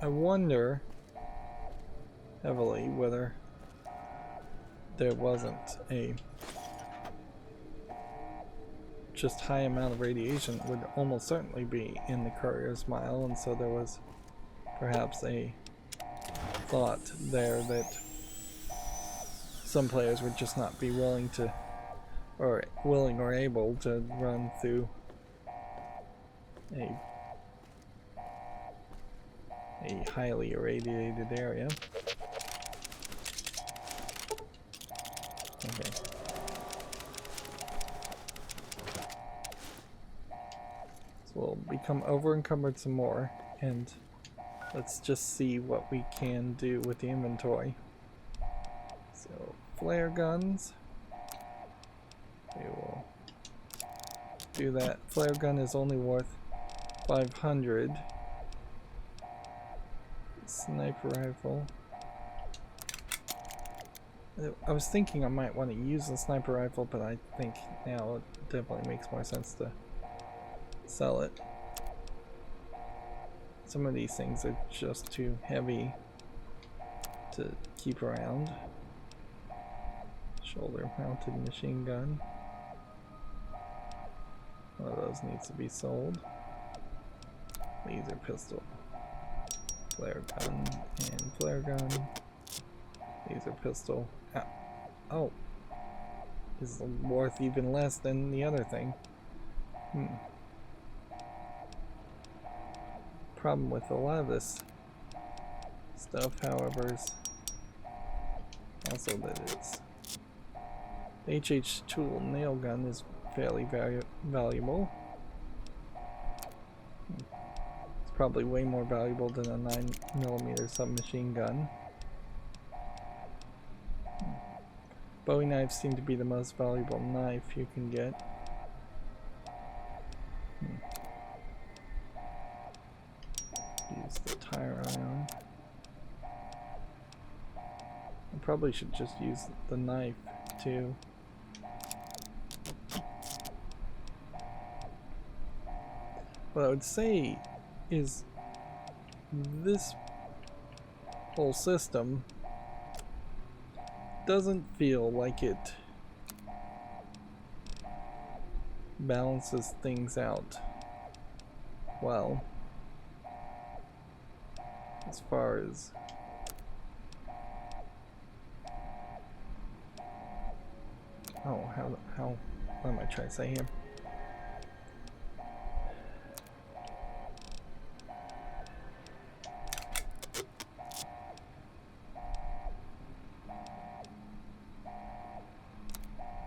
Speaker 1: I wonder heavily whether there wasn't a just high amount of radiation would almost certainly be in the courier's mile, and so there was perhaps a thought there that some players would just not be willing to, or willing or able to run through a highly irradiated area. Okay. So we'll become over encumbered some more, and let's just see what we can do with the inventory. So flare guns. We will do that. Flare gun is only worth 500. Sniper rifle. I was thinking I might want to use the sniper rifle, but I think now it definitely makes more sense to sell it. Some of these things are just too heavy to keep around. Shoulder mounted machine gun. One of those needs to be sold. Laser pistol. Flare gun and flare gun. Laser pistol. Ah. Oh. Is worth even less than the other thing. Problem with a lot of this stuff, however, is also that it's the HH tool nail gun is fairly valuable. It's probably way more valuable than a 9mm submachine gun. Bowie knives seem to be the most valuable knife you can get. Use the tire iron. I probably should just use the knife too. What I would say is this whole system doesn't feel like it balances things out well as far as what am I trying to say here?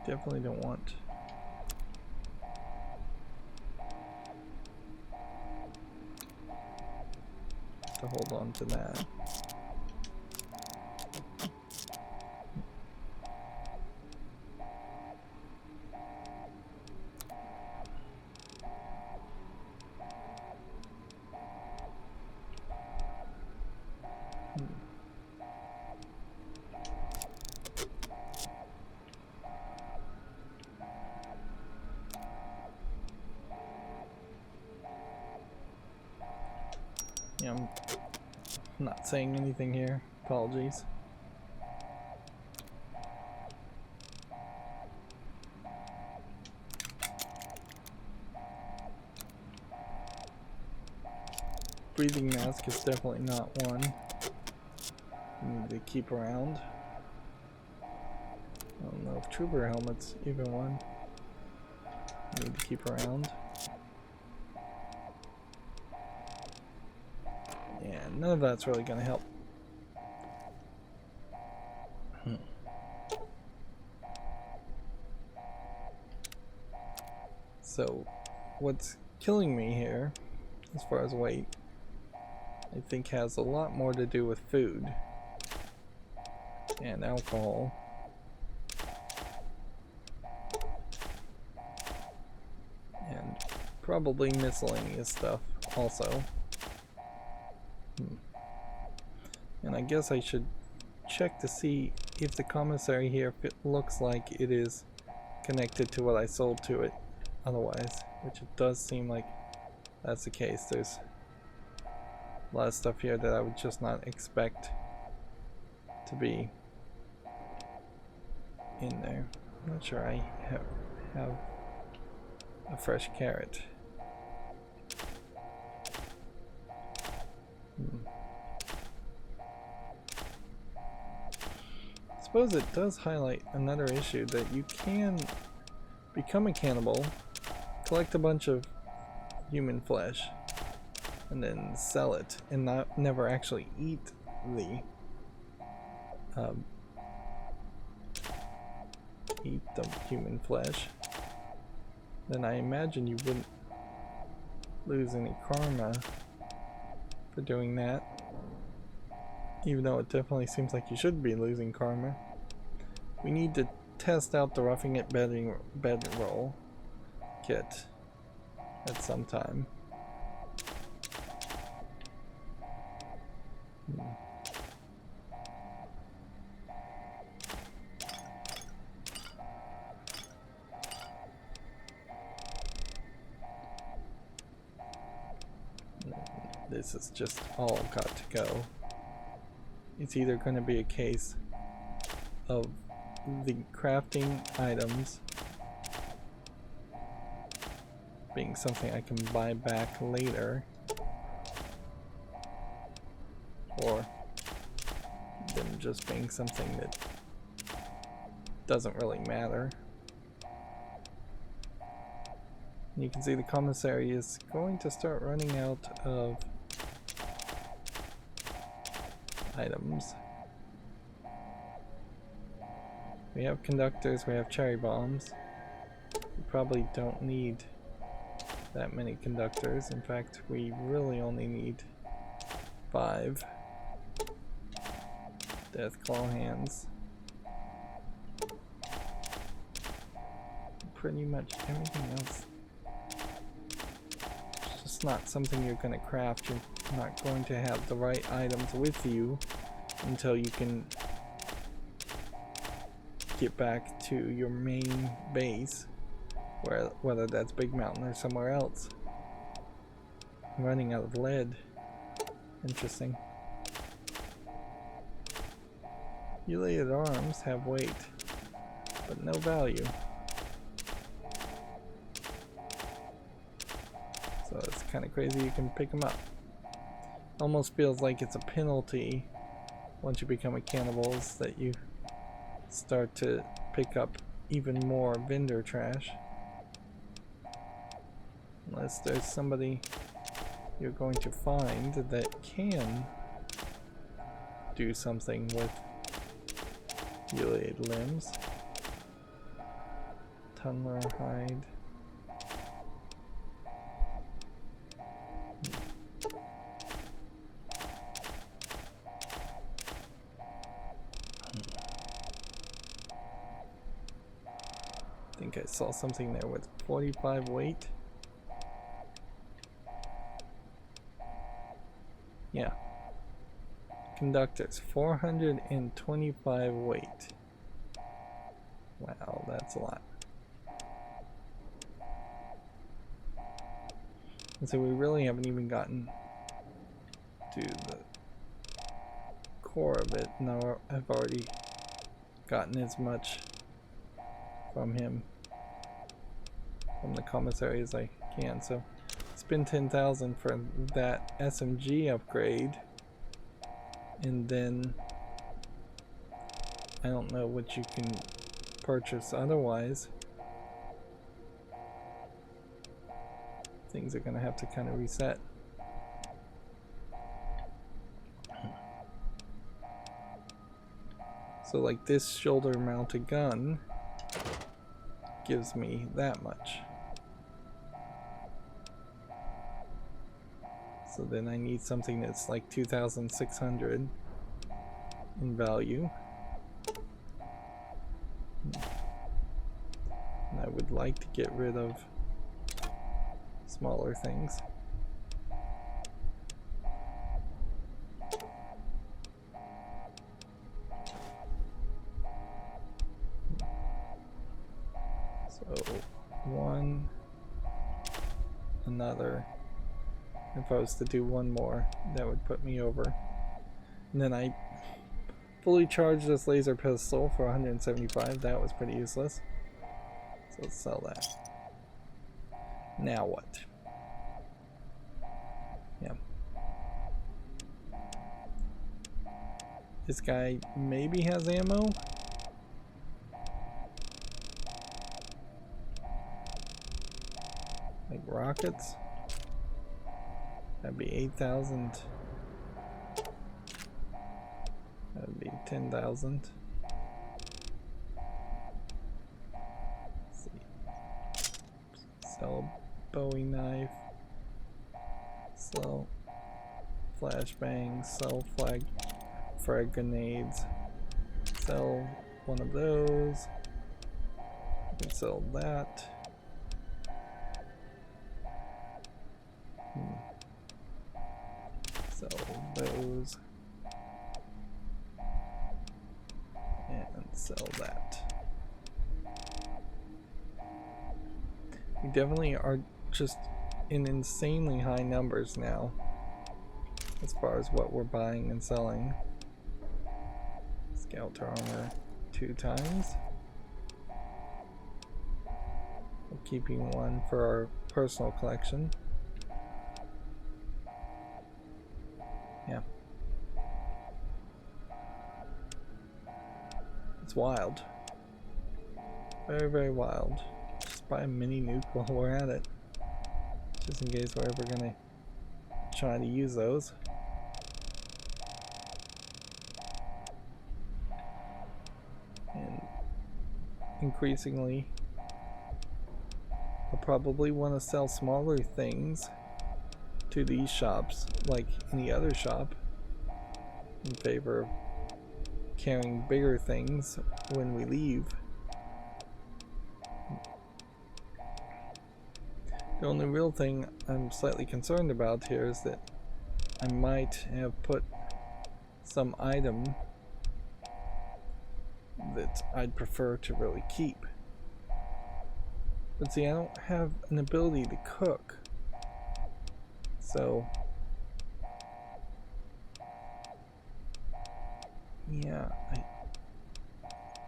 Speaker 1: Definitely don't want to hold on to that. Yeah, I'm not saying anything here. Apologies. Breathing mask is definitely not one you need to keep around. I don't know if trooper helmet's even one you need to keep around. And none of that's really going to help. So, what's killing me here, as far as weight, I think has a lot more to do with food and alcohol. And probably miscellaneous stuff also. And I guess I should check to see if the commissary here, if it looks like it is connected to what I sold to it otherwise, which it does seem like that's the case. There's a lot of stuff here that I would just not expect to be in there. I'm not sure I have a fresh carrot. I suppose it does highlight another issue, that you can become a cannibal, collect a bunch of human flesh, and then sell it, and never actually eat the human flesh. Then I imagine you wouldn't lose any karma for doing that, even though it definitely seems like you should be losing karma. We need to test out the Roughing It bedroll kit at some time. This is just all got to go. It's either going to be a case of the crafting items being something I can buy back later, or them just being something that doesn't really matter. You can see the commissary is going to start running out of items. We have conductors, we have cherry bombs. We probably don't need that many conductors. In fact, we really only need 5 death claw hands. Pretty much everything else. It's just not something you're going to craft. You're not going to have the right items with you until you can get back to your main base, whether that's Big Mountain or somewhere else. I'm running out of lead. Interesting. Mutated arms have weight, but no value. So it's kind of crazy you can pick them up. Almost feels like it's a penalty once you become a cannibals that you start to pick up even more vendor trash. Unless there's somebody you're going to find that can do something with mutilated limbs. Tunneler hide. I think I saw something there with 45 weight. Yeah. Conductors, 425 weight. Wow, that's a lot. And so we really haven't even gotten to the core of it. Now I've already gotten as much from him, from the commissary, as I can. So spend 10,000 for that SMG upgrade, and then I don't know what you can purchase otherwise. Things are gonna have to kind of reset. So like this shoulder mounted gun gives me that much. So then I need something that's like 2,600 in value. And I would like to get rid of smaller things. So one, another. If I was to do one more, that would put me over. And then I fully charged this laser pistol for 175. That was pretty useless. So let's sell that. Now what? Yeah. This guy maybe has ammo. Like rockets. That'd be 8,000. That'd be 10,000. Let's see. Sell Bowie knife. Sell flashbangs. Sell frag grenades. Sell one of those. You can sell that. Sell those. And sell that. We definitely are just in insanely high numbers now as far as what we're buying and selling. Scout armor 2 times. We're keeping one for our personal collection. Yeah. It's wild. Very, very wild. Just buy a mini nuke while we're at it. Just in case we're ever gonna try to use those. And increasingly, I'll probably want to sell smaller things to these shops like any other shop in favor of carrying bigger things when we leave. The only real thing I'm slightly concerned about here is that I might have put some item that I'd prefer to really keep. But see, I don't have an ability to cook. So yeah,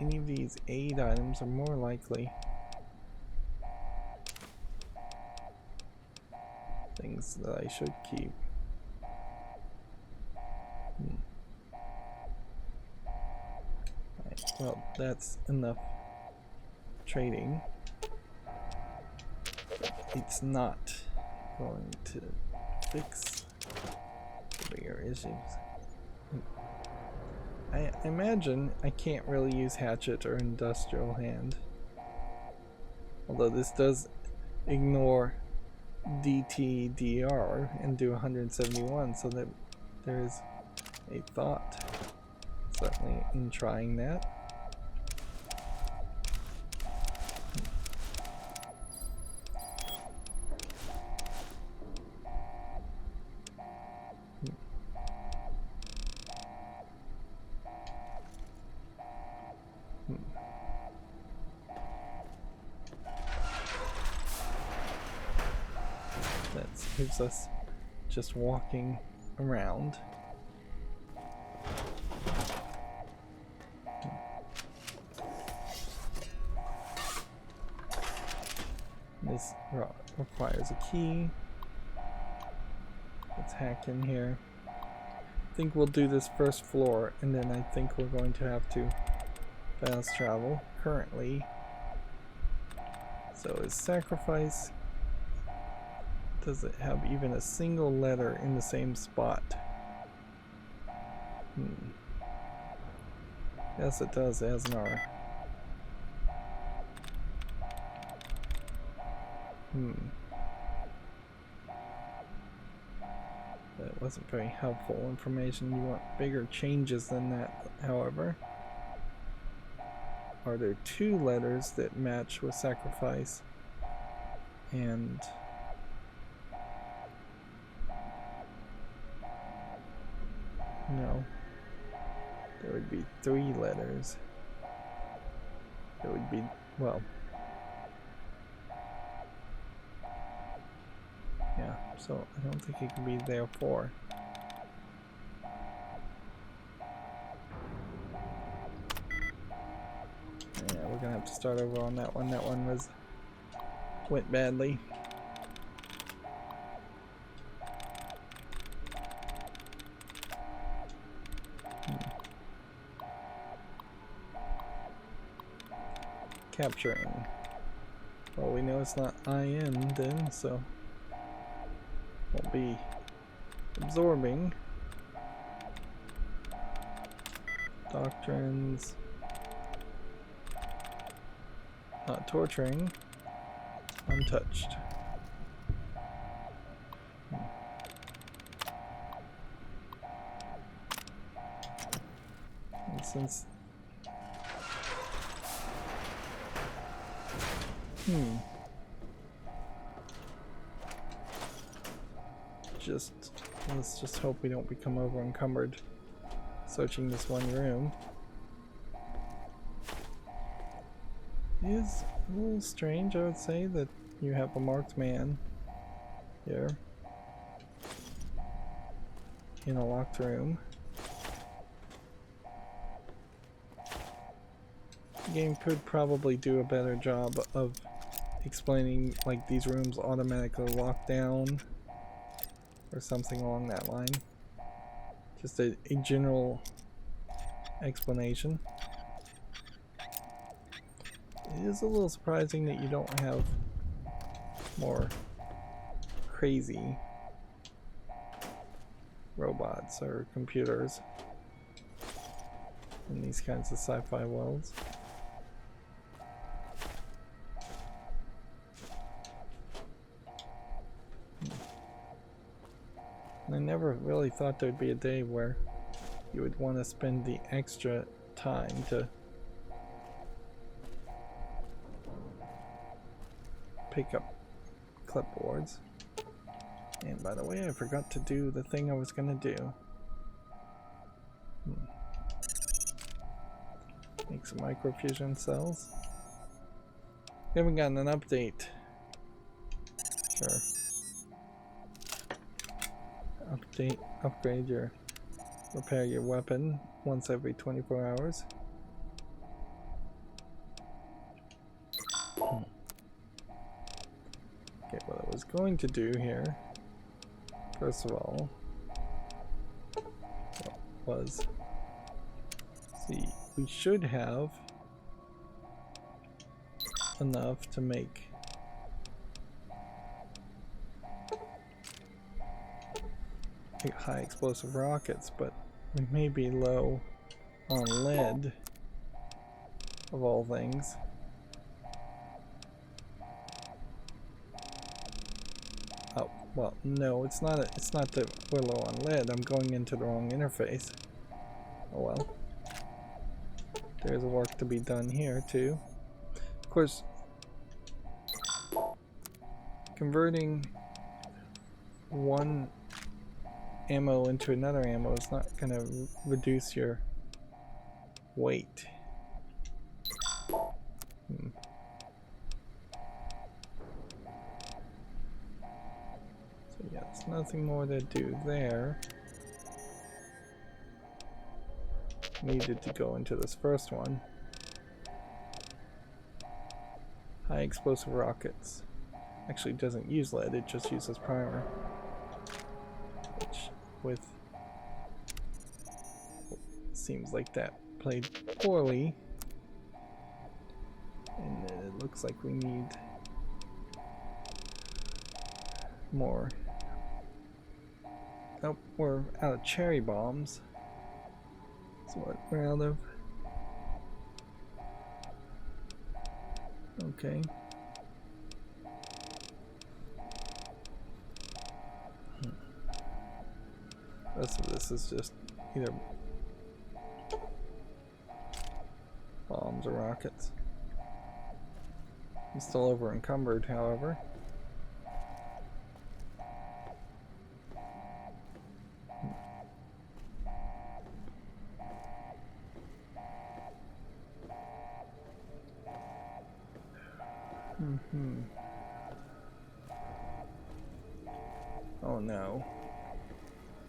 Speaker 1: any of these aid items are more likely things that I should keep. Right, well, that's enough trading. It's not going to fix the bigger issues. I imagine I can't really use hatchet or industrial hand. Although this does ignore DTDR and do 171, so that there's a thought certainly in trying that. That gives us just walking around. This requires a key. Let's hack in here. I think we'll do this first floor, and then I think we're going to have to fast travel. Currently, so is sacrifice. Does it have even a single letter in the same spot? Yes, it does. It has an R. That wasn't very helpful information. You want bigger changes than that, however. Are there two letters that match with sacrifice? And no. There would be three letters. There would be, well, yeah, so I don't think it can be therefore. Yeah, we're gonna have to start over on that one. That one went badly. Capturing. Well, we know it's not IN then, so won't be absorbing. Doctrines. Not torturing. Untouched. And since let's just hope we don't become over encumbered searching this one room. It is a little strange, I would say, that you have a marked man here in a locked room. The game could probably do a better job of explaining, like, these rooms automatically lock down or something along that line. Just a general explanation. It is a little surprising that you don't have more crazy robots or computers in these kinds of sci-fi worlds. And I never really thought there'd be a day where you would want to spend the extra time to pick up clipboards. And by the way, I forgot to do the thing I was gonna do. Make some microfusion cells. We haven't gotten an update. Sure. Upgrade your, repair your weapon once every 24 hours. Okay, what I was going to do here, first of all, was, see, we should have enough to make high explosive rockets, but we may be low on lead, of all things. Oh, well, no, it's not that we're low on lead. I'm going into the wrong interface. Oh well. There's work to be done here too. Of course, converting one ammo into another ammo is not going to reduce your weight. So yeah, there's nothing more to do there. Needed to go into this first one. High explosive rockets. Actually doesn't use lead, it just uses primer. Which, with... seems like that played poorly. And it looks like we need more. Nope, we're out of cherry bombs. So what we're out of. Okay. The rest of this is just either bombs or rockets. I'm still over encumbered, however. Oh no.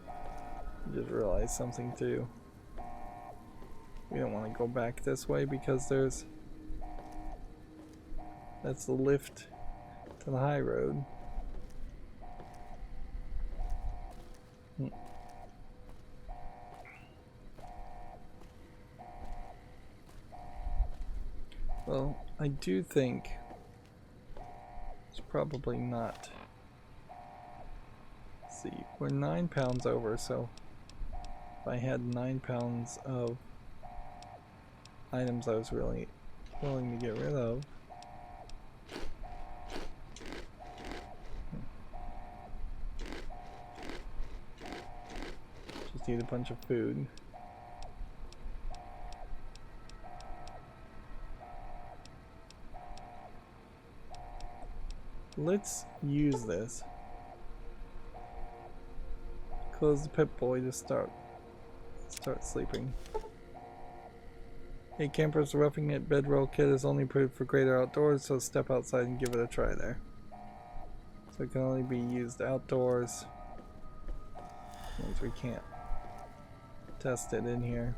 Speaker 1: I just realized something too. We don't want to go back this way because that's the lift to the high road. Well, I do think it's probably not. Let's see, we're 9 pounds over, so if I had 9 pounds of items I was really willing to get rid of. Just eat a bunch of food. Let's use this. Close the Pip-Boy to start sleeping. Hey campers, the Roughing It bedroll kit is only approved for greater outdoors, so step outside and give it a try there. So it can only be used outdoors. Means we can't test it in here.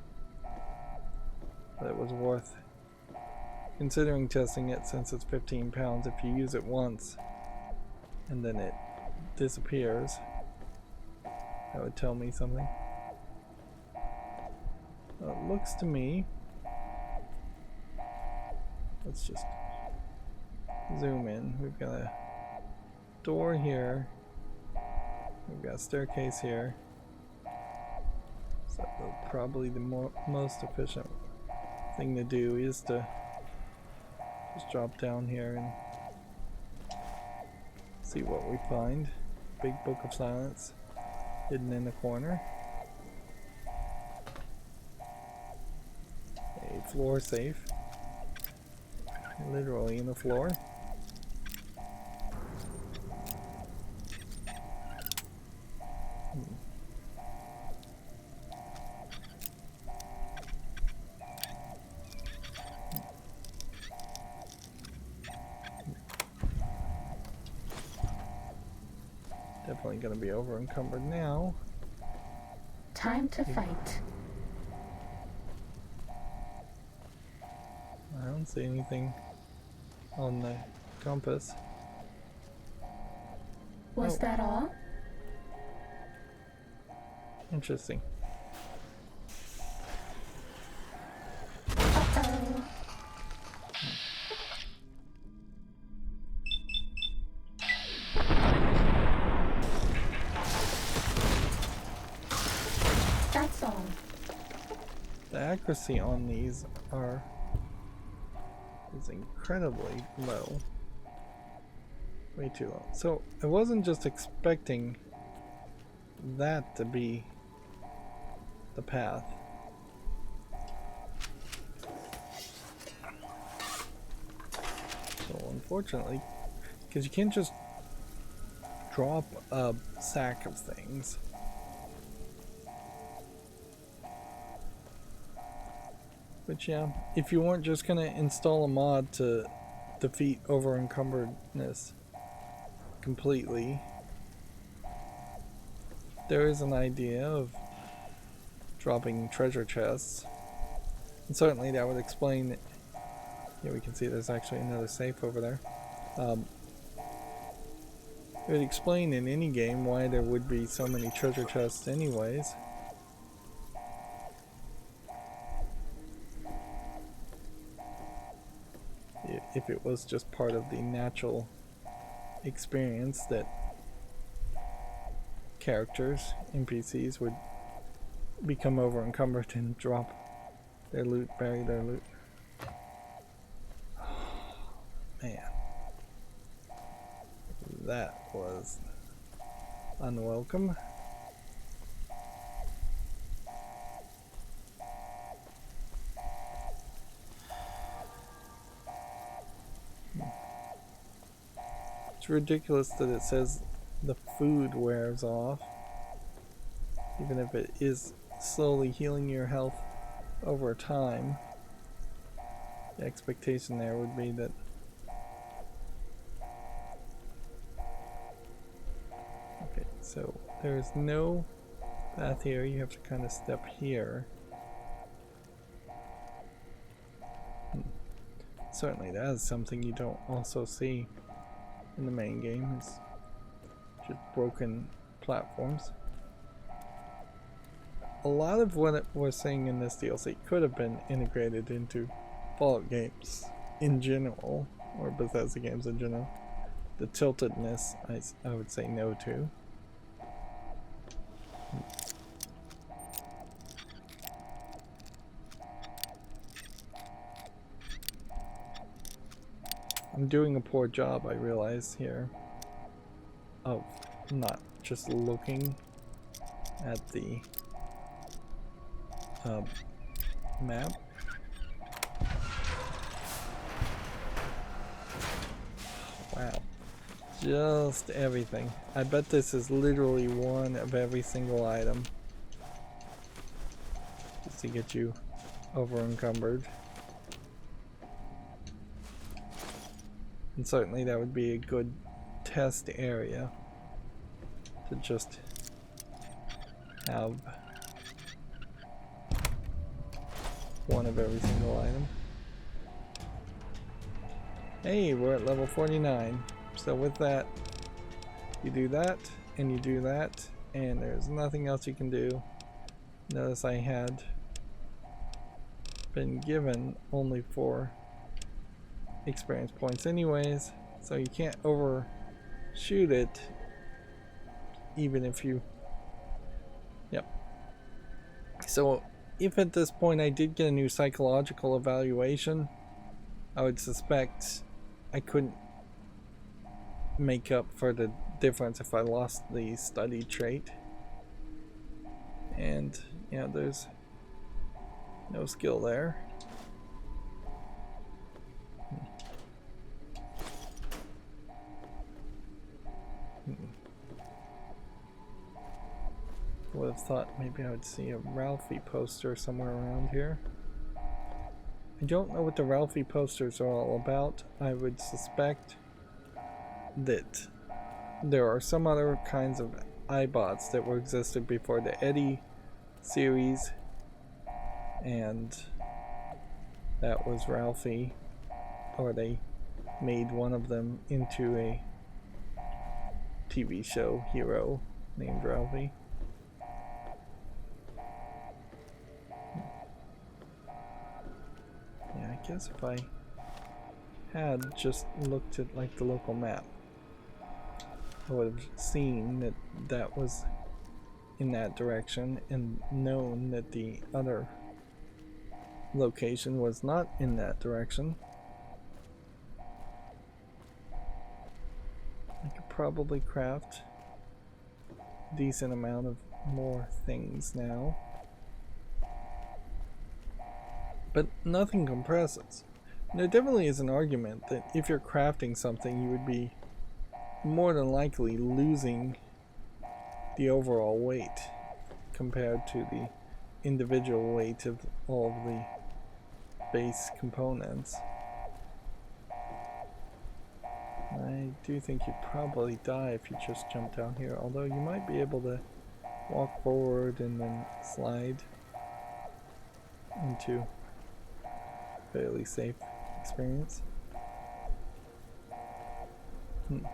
Speaker 1: But it was worth considering testing it since it's 15 pounds. If you use it once and then it disappears, that would tell me something. Well, it looks to me let's just zoom in. We've got a door here. We've got a staircase here. So probably the most efficient thing to do is to just drop down here and see what we find. Big Book of Silence hidden in the corner. A floor safe. Literally in the floor. Definitely gonna be over encumbered now.
Speaker 2: Time to fight.
Speaker 1: I don't see anything on the compass.
Speaker 2: Was that all?
Speaker 1: Interesting.
Speaker 2: Uh-oh. That's all.
Speaker 1: The accuracy on these is incredibly low. Way too low. So I wasn't just expecting that to be the path. So unfortunately, because you can't just drop a sack of things. But yeah, if you weren't just gonna install a mod to defeat over encumberdness completely, there is an idea of dropping treasure chests, and certainly that would explain. Yeah, we can see there's actually another safe over there. It would explain in any game why there would be so many treasure chests anyways. If it was just part of the natural experience that characters, NPCs, would become over encumbered and drop their loot, bury their loot. Man, that was unwelcome. It's ridiculous that it says the food wears off, even if it is slowly healing your health over time. The expectation there would be that okay, so there's no path here. You have to kind of step here. Certainly that is something you don't also see in the main game, is just broken platforms. A lot of what we're seeing in this DLC could have been integrated into Fallout games in general, or Bethesda games in general. The tiltedness, I would say no to. I'm doing a poor job, I realize here, of not just looking at the map. Wow. Just everything. I bet this is literally one of every single item. Just to get you over encumbered. And certainly that would be a good test area to just have one of every single item. Hey, we're at level 49. So with that, you do that, and you do that, and there's nothing else you can do. Notice I had been given only 4 experience points anyways, so you can't overshoot it even if you... Yep. So if at this point I did get a new psychological evaluation, I would suspect I couldn't make up for the difference if I lost the study trait. And yeah, there's no skill there. Would have thought maybe I would see a Ralphie poster somewhere around here. I don't know what the Ralphie posters are all about. I would suspect that there are some other kinds of iBots that were existed before the Eddie series, and that was Ralphie, or they made one of them into a TV show hero named Ralphie. Yeah, I guess if I had just looked at like the local map, I would have seen that that was in that direction and known that the other location was not in that direction. I could probably craft a decent amount of more things now, but nothing compresses. There definitely is an argument that if you're crafting something, you would be more than likely losing the overall weight compared to the individual weight of all of the base components. I do think you'd probably die if you just jump down here, although you might be able to walk forward and then slide into a fairly safe experience. And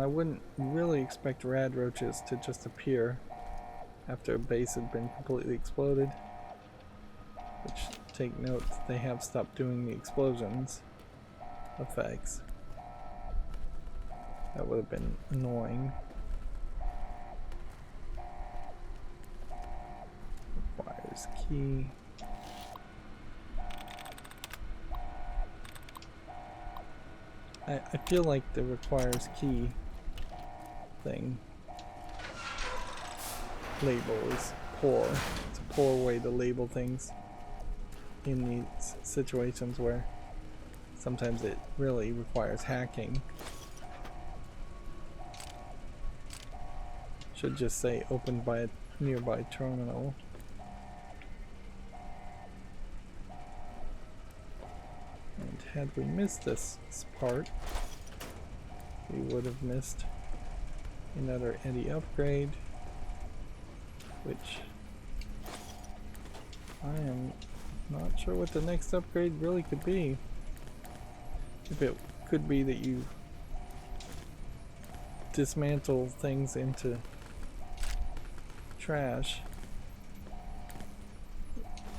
Speaker 1: I wouldn't really expect rad roaches to just appear after a base had been completely exploded. Which, take note, they have stopped doing the explosions effects. That would have been annoying. Requires key. I feel like the requires key thing label is poor. It's a poor way to label things in these situations where sometimes it really requires hacking. Should just say opened by a nearby terminal. And had we missed this part, we would have missed another Eddie upgrade, which I am not sure what the next upgrade really could be. If it could be that you dismantle things into trash.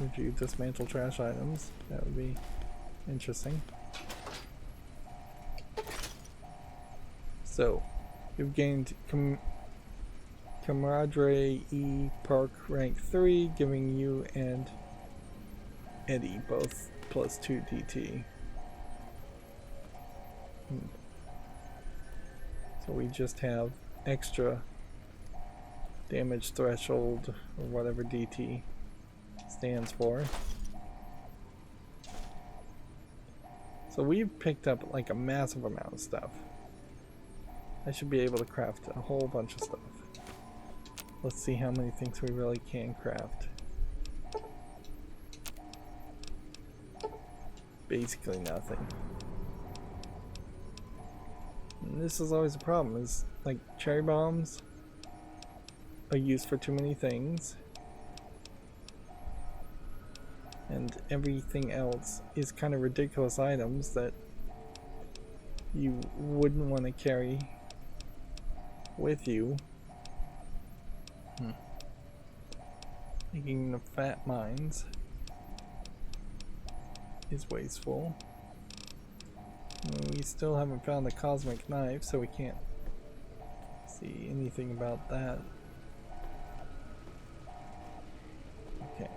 Speaker 1: If you dismantle trash items, that would be interesting. So, you've gained Camaraderie E Park rank 3, giving you and Eddie both plus 2 DT. So we just have extra damage threshold, or whatever DT stands for. So we've picked up like a massive amount of stuff. I should be able to craft a whole bunch of stuff. Let's see how many things we really can craft. Basically nothing. And this is always a problem, is like cherry bombs are used for too many things, and everything else is kind of ridiculous items that you wouldn't want to carry with you. Making the fat mines. is wasteful. We still haven't found the cosmic knife, so we can't see anything about that. Okay.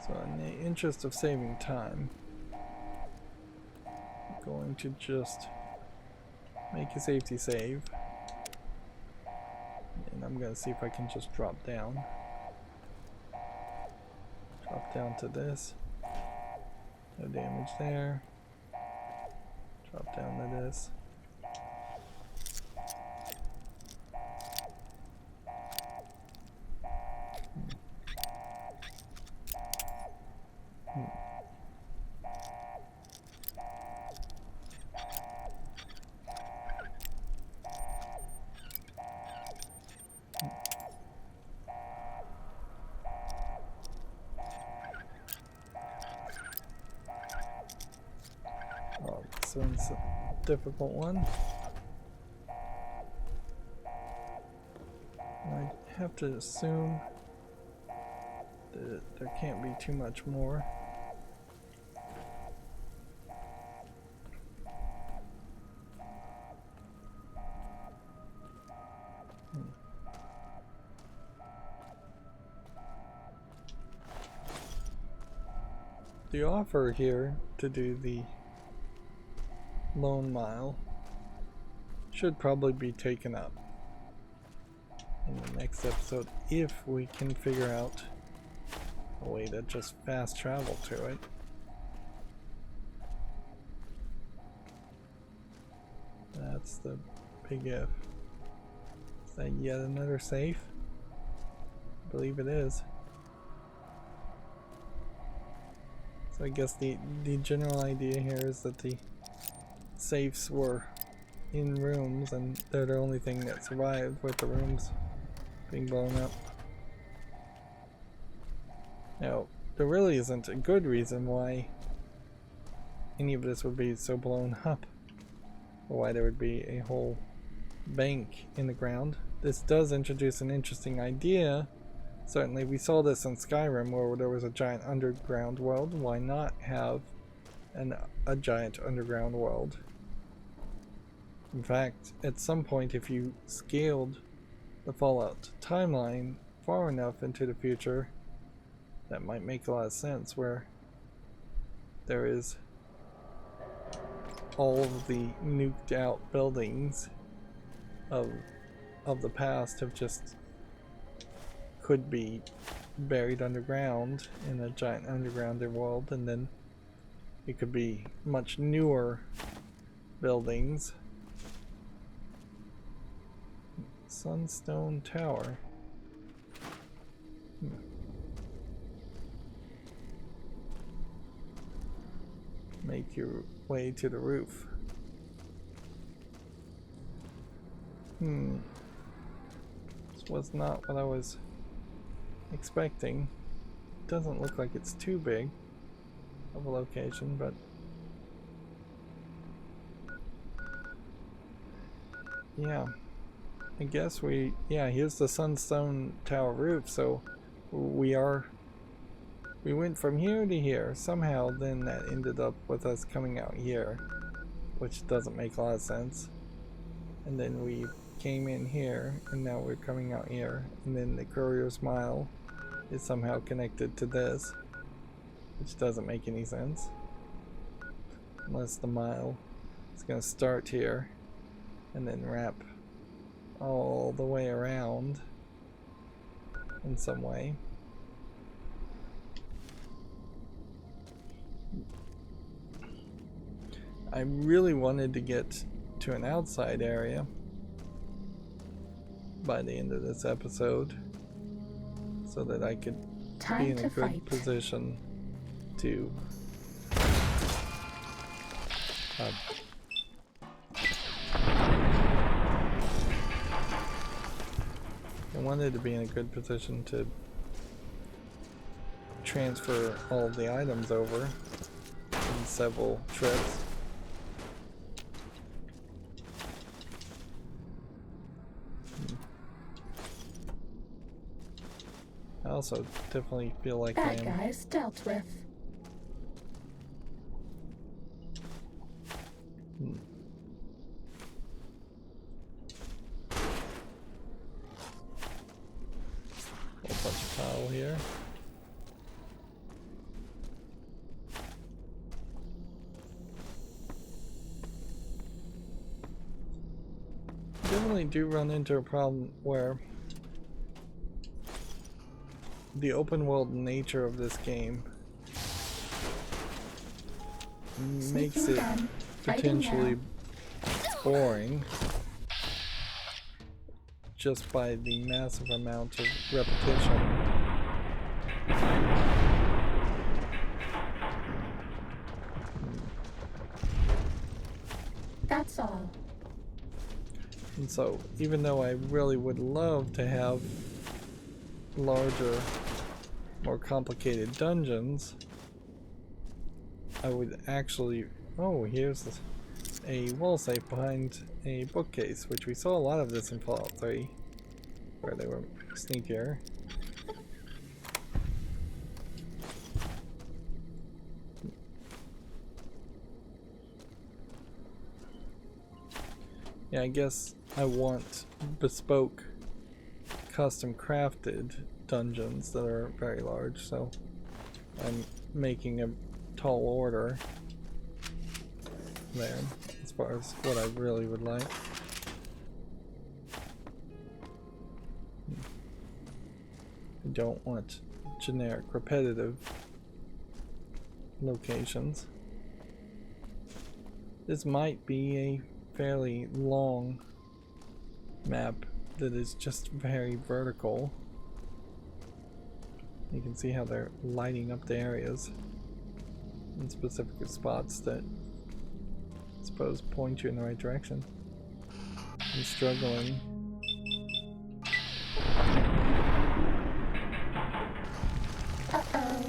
Speaker 1: So in the interest of saving time, I'm going to just make a safety save. And I'm going to see if I can just drop down. Drop down to this. No damage there. Drop down to this. Oh, this one's a difficult one. I have to assume that there can't be too much more. The offer here to do the lone mile should probably be taken up in the next episode if we can figure out a way to just fast travel to it. That's the big if. Is that yet another safe? I believe it is. So I guess the general idea here is that the safes were in rooms and they're the only thing that survived with the rooms being blown up. Now, there really isn't a good reason why any of this would be so blown up, or why there would be a whole bank in the ground. This does introduce an interesting idea. Certainly, we saw this in Skyrim where there was a giant underground world. Why not have a giant underground world? In fact, at some point, if you scaled the Fallout timeline far enough into the future, that might make a lot of sense, where there is all of the nuked out buildings of the past have just could be buried underground in a giant underground world, and then it could be much newer buildings. Sunstone Tower. Make your way to the roof. This was not what I was expecting. Doesn't look like it's too big of a location, but yeah, I guess here's the Sunstone Tower roof. So we went from here to here somehow, then that ended up with us coming out here, which doesn't make a lot of sense. And then we came in here and now we're coming out here, and then the Courier's Mile is somehow connected to this, which doesn't make any sense unless the mile is going to start here and then wrap all the way around in some way. I really wanted to get to an outside area by the end of this episode so that I could be in a good position to I wanted to be in a good position to transfer all of the items over in several trips. also definitely feel like I
Speaker 2: Bad
Speaker 1: am.
Speaker 2: guys dealt with.
Speaker 1: A bunch of tile here. Definitely do run into a problem where the open world nature of this game makes
Speaker 2: Sneaking
Speaker 1: it
Speaker 2: gun. Fighting
Speaker 1: potentially
Speaker 2: now.
Speaker 1: boring just by the massive amount of repetition.
Speaker 2: That's all.
Speaker 1: And so, even though I really would love to have larger, more complicated dungeons, I would actually... Oh, here's a wall safe behind a bookcase, which we saw a lot of this in Fallout 3, where they were sneakier. Yeah, I guess I want bespoke, custom crafted dungeons that are very large, so I'm making a tall order there as far as what I really would like. I don't want generic repetitive locations. This might be a fairly long map that is just very vertical. You can see how they're lighting up the areas in specific spots that I suppose point you in the right direction. I'm struggling.
Speaker 2: Uh-oh.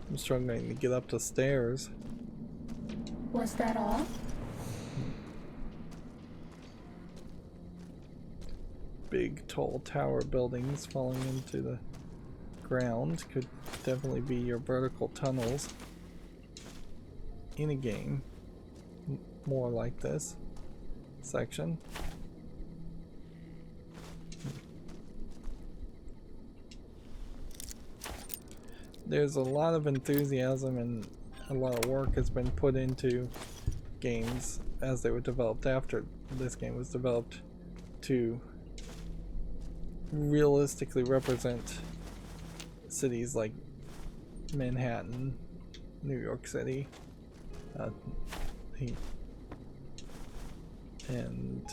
Speaker 1: I'm struggling to get up the stairs.
Speaker 2: Was that all?
Speaker 1: Big, tall tower buildings falling into the ground could definitely be your vertical tunnels in a game more like this section. There's a lot of enthusiasm and a lot of work has been put into games as they were developed after this game was developed to realistically represent cities like Manhattan, New York City, and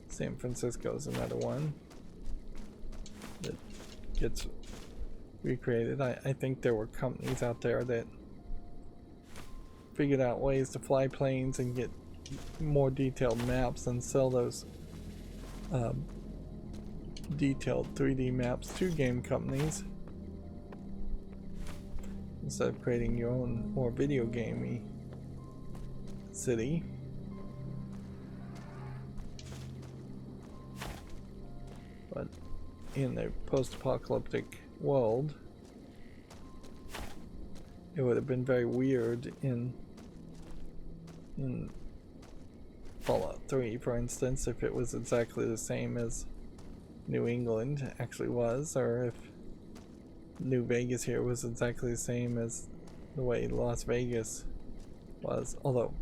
Speaker 1: San Francisco is another one that gets recreated. I think there were companies out there that figured out ways to fly planes and get more detailed maps and sell those detailed 3D maps to game companies instead of creating your own more video gamey city. But in the post-apocalyptic world, it would have been very weird in Fallout 3, for instance, if it was exactly the same as New England actually was, or if New Vegas here was exactly the same as the way Las Vegas was. Although,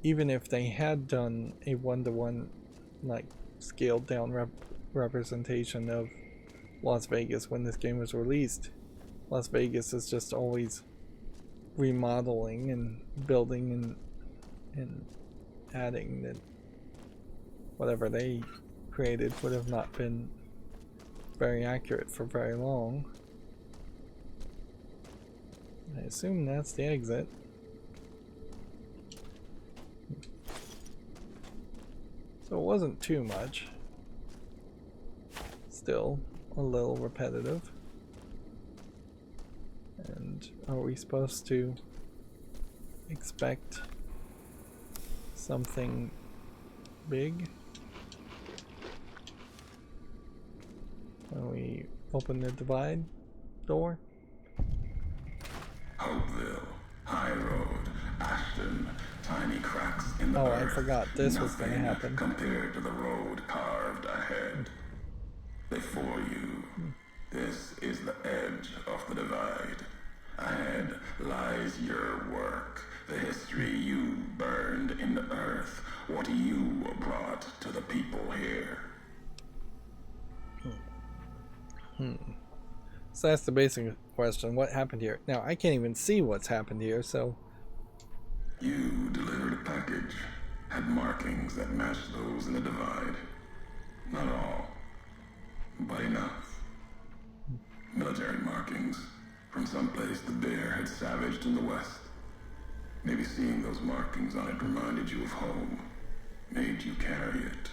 Speaker 1: even if they had done a one-to-one, like, scaled down representation of Las Vegas when this game was released, Las Vegas is just always remodeling and building and adding, that whatever they created would have not been very accurate for very long. I assume that's the exit. So it wasn't too much. Still a little repetitive. And are we supposed to expect something big. When we open the divide door.
Speaker 3: Hopeville, High Road, Ashton, tiny cracks in the earth.
Speaker 1: I forgot this was going to
Speaker 3: Nothing
Speaker 1: happen.
Speaker 3: compared to the road carved ahead. Before you, this is the edge of the divide. Ahead lies your work, the history you burned in the earth, what you brought to the people here.
Speaker 1: So that's the basic question. What happened here? Now, I can't even see what's happened here, so...
Speaker 3: You delivered a package, had markings that matched those in the divide. Not all, but enough. Military markings from someplace the bear had savaged in the west. Maybe seeing those markings on it reminded you of home, made you carry it.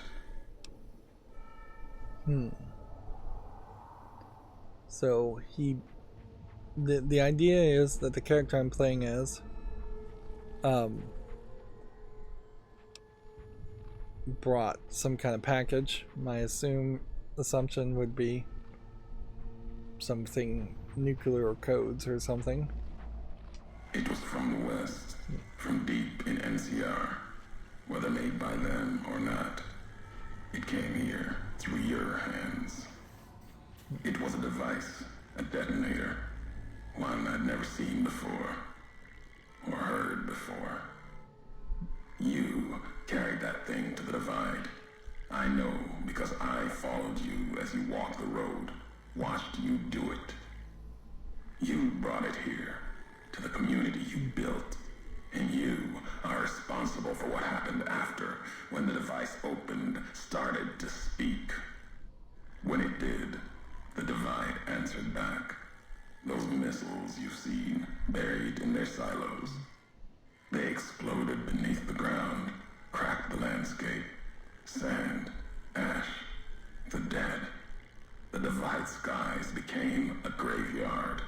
Speaker 1: So the idea is that the character I'm playing as brought some kind of package. My assumption would be something nuclear codes or something.
Speaker 3: It was from the west, from deep in NCR, whether made by them or not. It came here through your hands. It was a device, a detonator, one I'd never seen before, or heard before. You carried that thing to the divide. I know because I followed you as you walked the road, watched you do it. You brought it here, to the community you built, and you are responsible for what happened after, when the device opened, started to speak. When it did, the divide answered back. Those missiles you've seen, buried in their silos. They exploded beneath the ground, cracked the landscape. Sand, ash, the dead. The divide skies became a graveyard.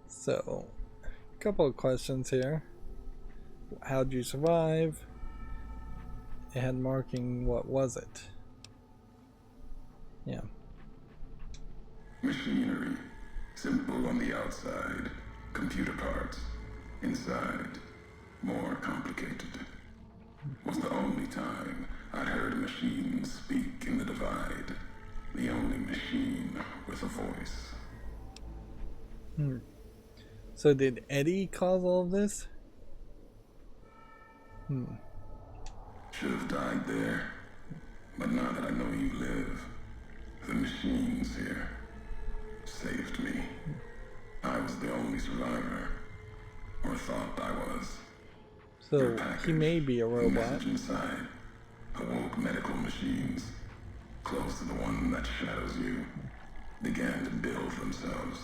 Speaker 1: So, a couple of questions here. How'd you survive? It had marking, what was it? Yeah.
Speaker 3: Machinery. Simple on the outside. Computer parts. Inside. More complicated. Was the only time I'd heard a machine speak in the divide. The only machine with a voice.
Speaker 1: So did Eddie cause all of this?
Speaker 3: Should have died there. But now that I know you live, the machines here saved me. I was the only survivor. Or thought I was.
Speaker 1: So he may be a robot.
Speaker 3: Message inside. Awoke medical machines. Close to the one that shadows you. Began to build themselves.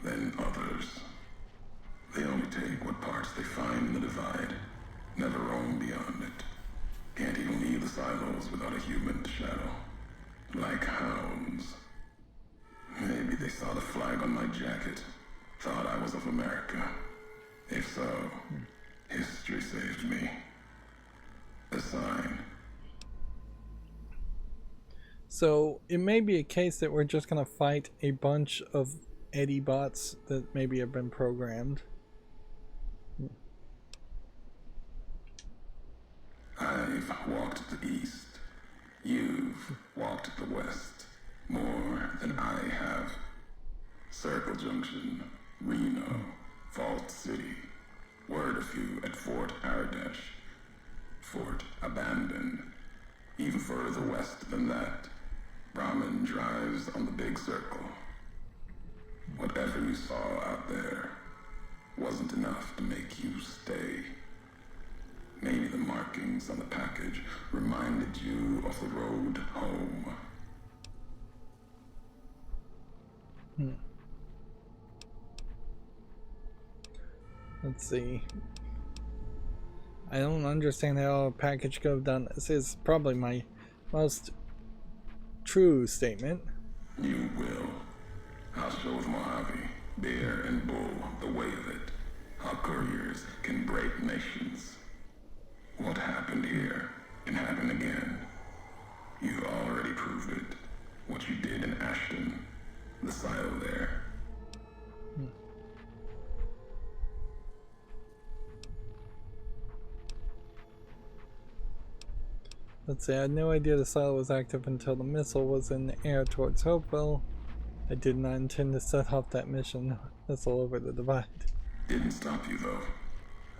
Speaker 3: Then others. They only take what parts they find in the divide. Never roam beyond it. Can't even leave the silos without a human to shadow. Like hounds. Maybe they saw the flag on my jacket. Thought I was of America. If so, history saved me. A sign.
Speaker 1: So it may be a case that we're just going to fight a bunch of Eddie bots that maybe have been programmed.
Speaker 3: I've walked the east. You've walked the west. More than I have. Circle Junction, Reno, Vault City. Word a few at Fort Aradesh. Fort abandoned. Even further west than that. Brahmin drives on the big circle. Whatever you saw out there wasn't enough to make you stay. Maybe the markings on the package reminded you of the road home.
Speaker 1: Let's see. I don't understand how a package could have done this. Is probably my most true statement.
Speaker 3: You will. I'll show with Mojave, bear and bull, the way of it. How couriers can break nations. What happened here can happen again. You've already proved it. What you did in Ashton, the silo there.
Speaker 1: Let's see, I had no idea the silo was active until the missile was in the air towards Hopeville. I did not intend to set off that missile over the divide.
Speaker 3: Didn't stop you though.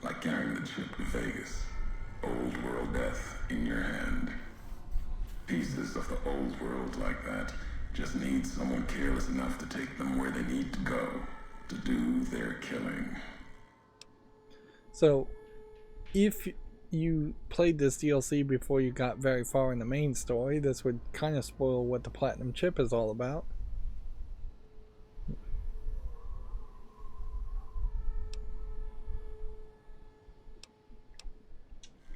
Speaker 3: Like carrying the chip to Vegas. Old world death in your hand. Pieces of the old world like that just need someone careless enough to take them where they need to go to do their killing.
Speaker 1: So, if you played this DLC before you got very far in the main story, this would kind of spoil what the Platinum Chip is all about.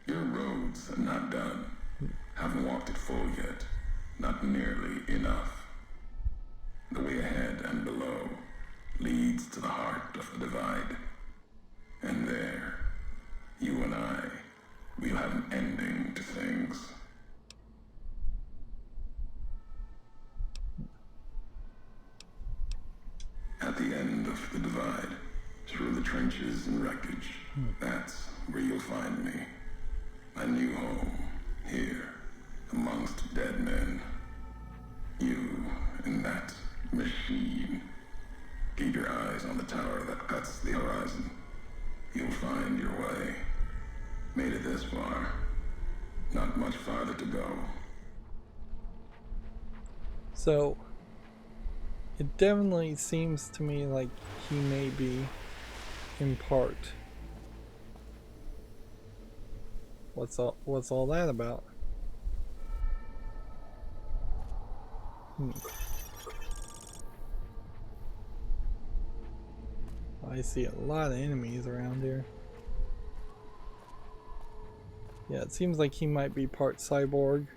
Speaker 3: Your roads are not done. Haven't walked it full yet. Not nearly enough. The way ahead and below leads to the heart of the divide. And there, you and I, we'll have an ending to things. At the end of the divide, through the trenches and wreckage, that's where you'll find me. A new home, here, amongst dead men. You and that machine. Keep your eyes on the tower that cuts the horizon. You'll find your way. Made it this far. Not much farther to go.
Speaker 1: So, it definitely seems to me like he may be in part. What's all that about? I see a lot of enemies around here. Yeah, it seems like he might be part cyborg.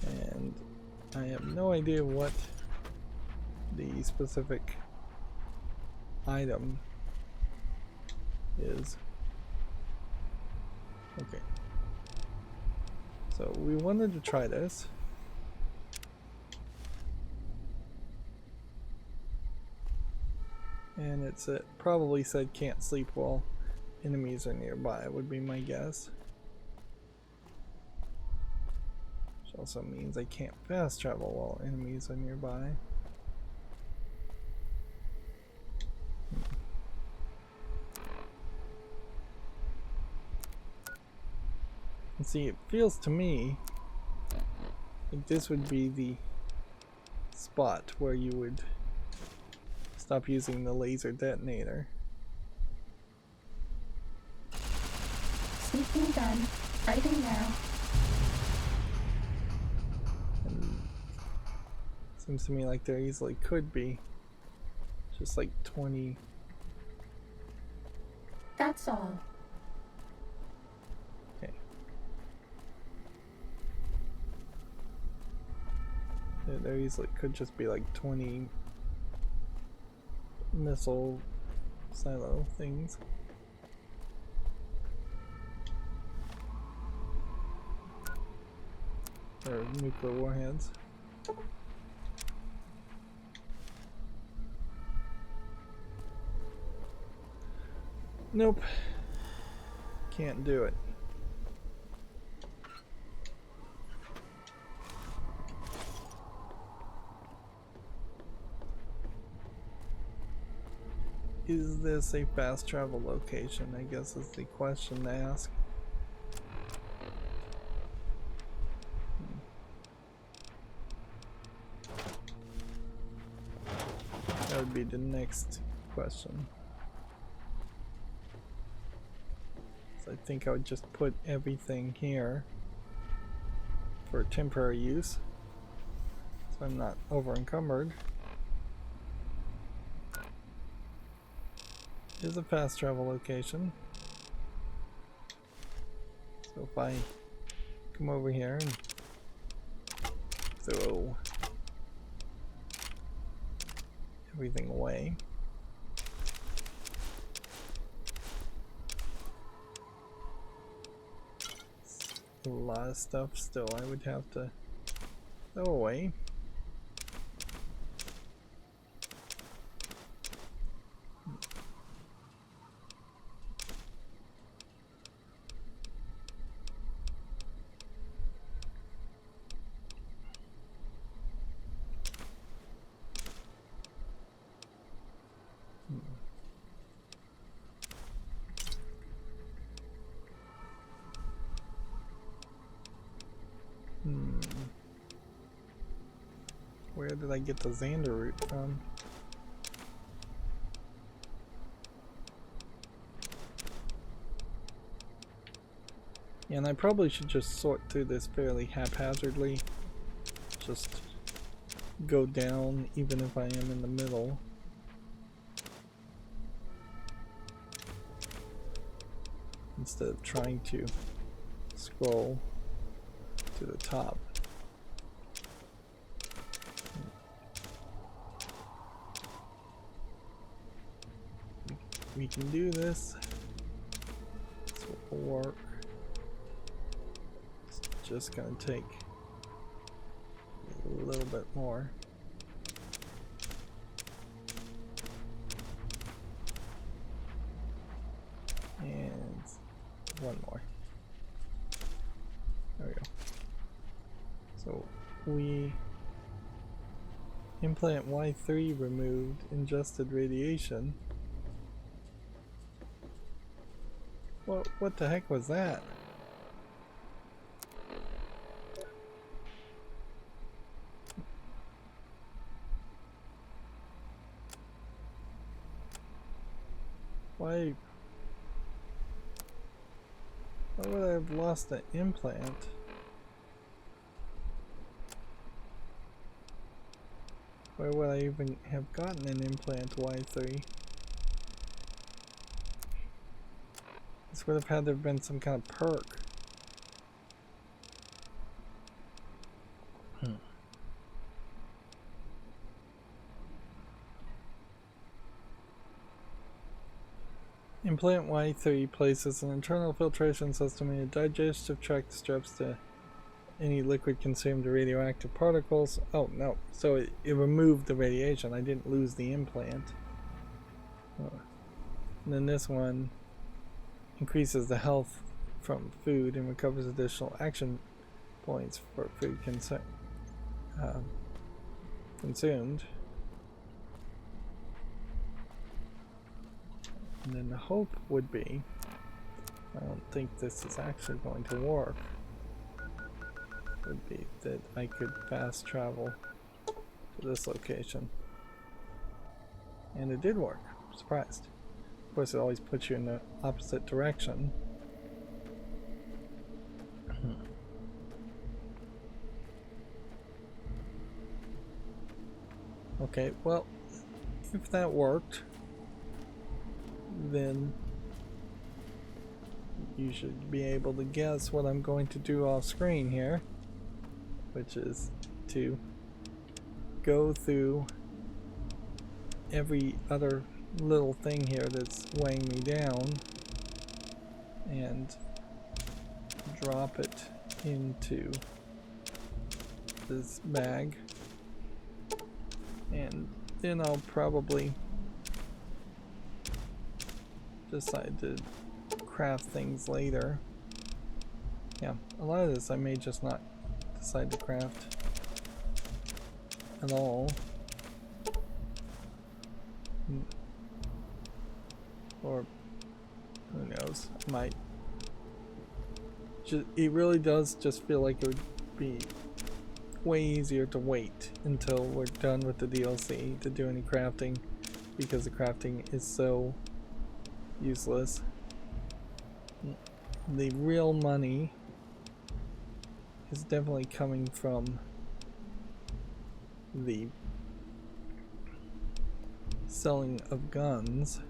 Speaker 1: And I have no idea what the specific item is. Okay. So we wanted to try this. And it probably said can't sleep while enemies are nearby, would be my guess. Which also means I can't fast travel while enemies are nearby. And see, it feels to me like this would be the spot where you would stop using the laser detonator.
Speaker 2: Sneaking done. Fighting now.
Speaker 1: And seems to me like there easily could be just like 20.
Speaker 2: That's all.
Speaker 1: Okay. There easily could just be like 20 missile silo things. Or nuclear warheads. Nope. Can't do it. Is this a fast travel location? I guess is the question to ask. That would be the next question. So I think I would just put everything here for temporary use, so I'm not over encumbered. Is a fast travel location. So if I come over here and throw everything away. A lot of stuff still I would have to throw away. Where did I get the Xander root from? Yeah, and I probably should just sort through this fairly haphazardly. Just go down even if I am in the middle. Instead of trying to scroll to the top. We can do this. This will work. It's just gonna take a little bit more. And one more. There we go. So we implant Y3 removed ingested radiation. What the heck was that? Why would I have lost an implant? Where would I even have gotten an implant Y3? This would have had to have been some kind of perk. Implant Y3 places an internal filtration system in your digestive tract that straps to any liquid consumed to radioactive particles. Oh no, so it removed the radiation. I didn't lose the implant. And then this one increases the health from food and recovers additional action points for food consumed. And then the hope would be, I don't think this is actually going to work, would be that I could fast travel to this location. And it did work. I'm surprised. Of course, it always puts you in the opposite direction. Okay, well, if that worked, then you should be able to guess what I'm going to do off screen here, which is to go through every other little thing here that's weighing me down and drop it into this bag, and then I'll probably decide to craft things later. Yeah, a lot of this I may just not decide to craft at all. Or who knows, I might. It really does just feel like it would be way easier to wait until we're done with the DLC to do any crafting, because the crafting is so useless. The real money is definitely coming from the selling of guns,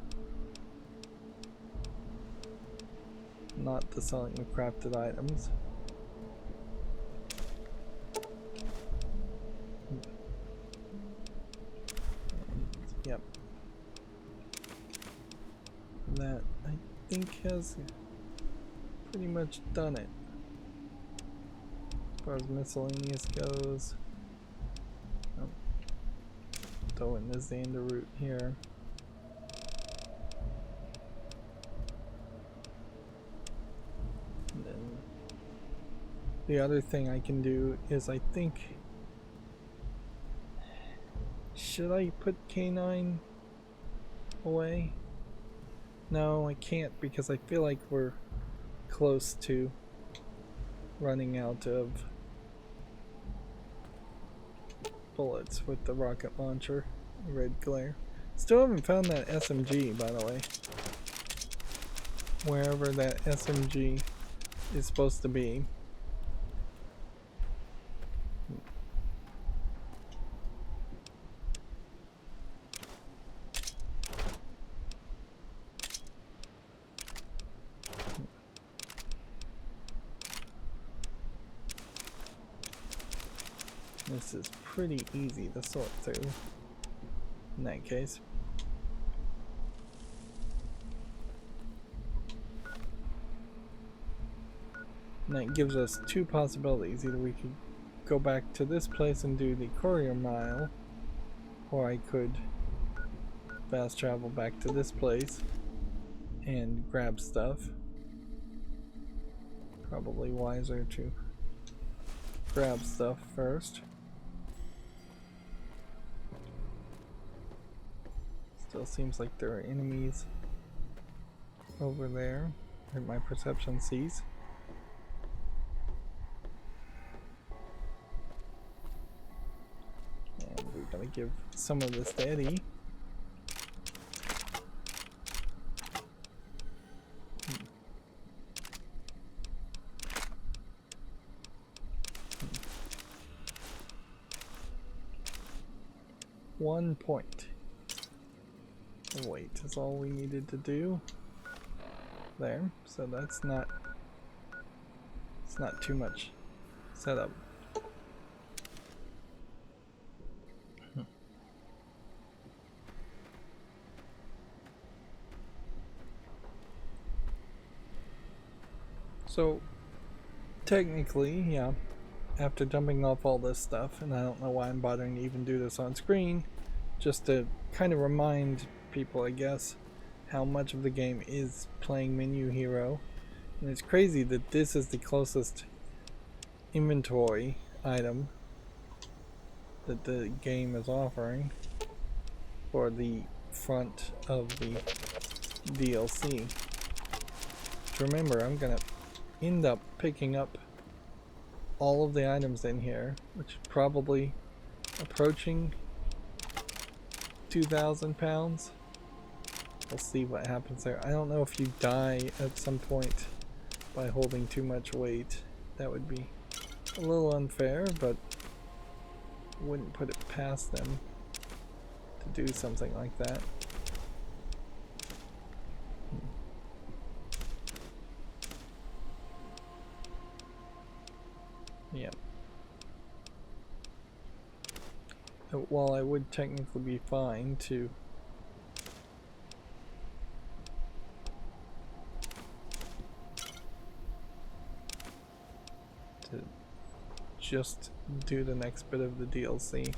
Speaker 1: not the selling of crafted items. has pretty much done it. As far as miscellaneous goes. Oh, throw in the Xander route here. And then the other thing I can do is I think, should I put K9 away? No, I can't because I feel like we're close to running out of bullets with the rocket launcher. Red glare. Still haven't found that SMG, by the way. Wherever that SMG is supposed to be. This is pretty easy to sort through in that case. And that gives us two possibilities. Either we could go back to this place and do the courier mile, or I could fast travel back to this place and grab stuff. Probably wiser to grab stuff first. Still seems like there are enemies over there that my perception sees. And we're gonna give some of this to Eddie. One point. Wait is all we needed to do. There, so that's not, it's not too much setup. So technically, yeah, after dumping off all this stuff, and I don't know why I'm bothering to even do this on screen, just to kind of remind people, I guess, how much of the game is playing Menu Hero. And it's crazy that this is the closest inventory item that the game is offering for the front of the DLC. So remember, I'm gonna end up picking up all of the items in here, which is probably approaching 2,000 pounds. We'll see what happens there. I don't know if you die at some point by holding too much weight. That would be a little unfair, but wouldn't put it past them to do something like that. Yep. While I would technically be fine to just do the next bit of the DLC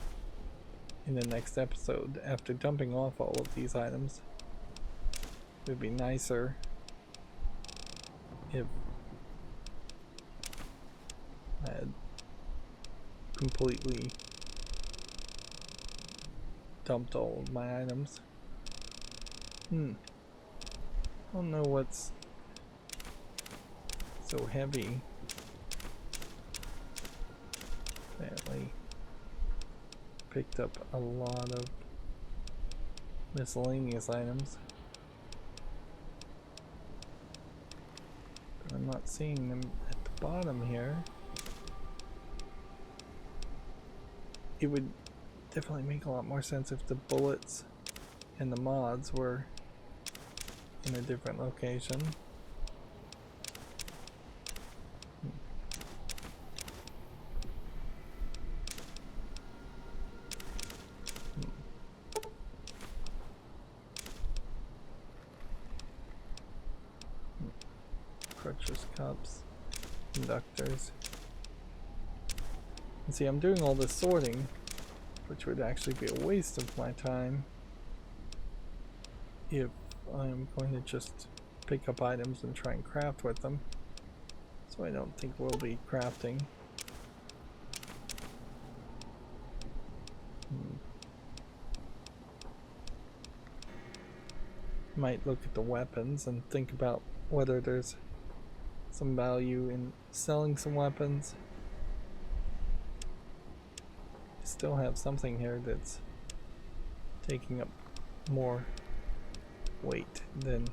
Speaker 1: in the next episode after dumping off all of these items, it would be nicer if I had completely dumped all of my items. I don't know what's so heavy. Apparently picked up a lot of miscellaneous items, but I'm not seeing them at the bottom here. It would definitely make a lot more sense if the bullets and the mods were in a different location. torches, cups, conductors. And see, I'm doing all this sorting, which would actually be a waste of my time if I'm going to just pick up items and try and craft with them. So I don't think we'll be crafting. Might look at the weapons and think about whether there's some value in selling some weapons. Still have something here that's taking up more weight than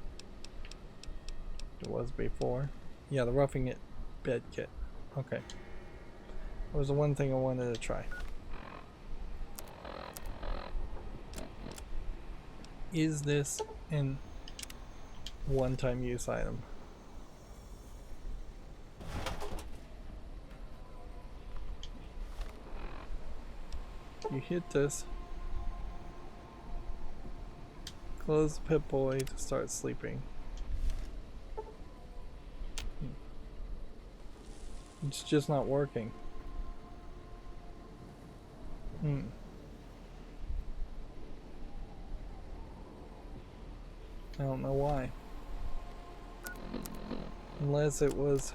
Speaker 1: it was before. Yeah, the roughing it bed kit. Okay. That was the one thing I wanted to try. Is this an one-time use item? You hit this, close the Pip-Boy to start sleeping. It's just not working. I don't know why. Unless it was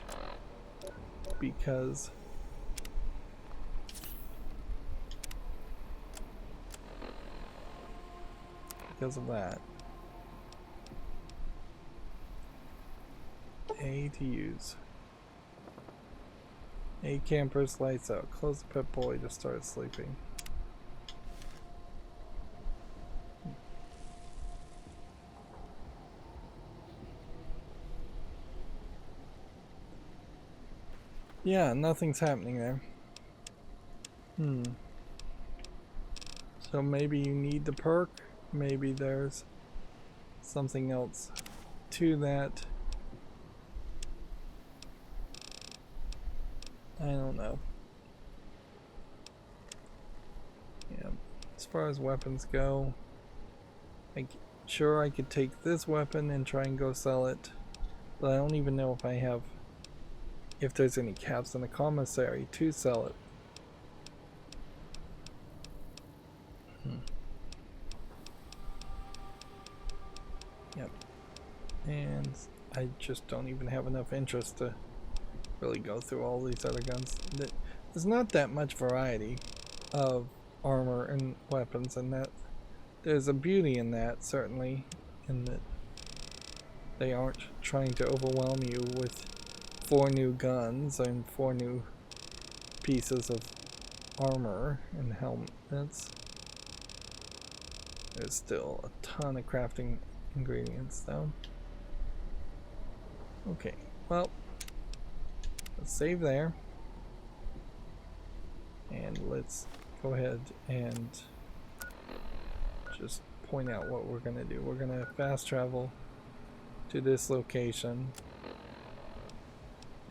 Speaker 1: because of that. A to use. A campers lights out. Close the Pip-Boy to start sleeping. Yeah, nothing's happening there. So maybe you need the perk. Maybe there's something else to that. I don't know. Yeah, as far as weapons go, sure I could take this weapon and try and go sell it, but I don't even know if there's any caps in the commissary to sell it. Yep. And I just don't even have enough interest to really go through all these other guns. There's not that much variety of armor and weapons, and that there's a beauty in that, certainly, in that they aren't trying to overwhelm you with 4 new guns and 4 new pieces of armor and helmets. There's still a ton of crafting ingredients though. Okay, well, let's save there. And let's go ahead and just point out what we're gonna do. We're gonna fast travel to this location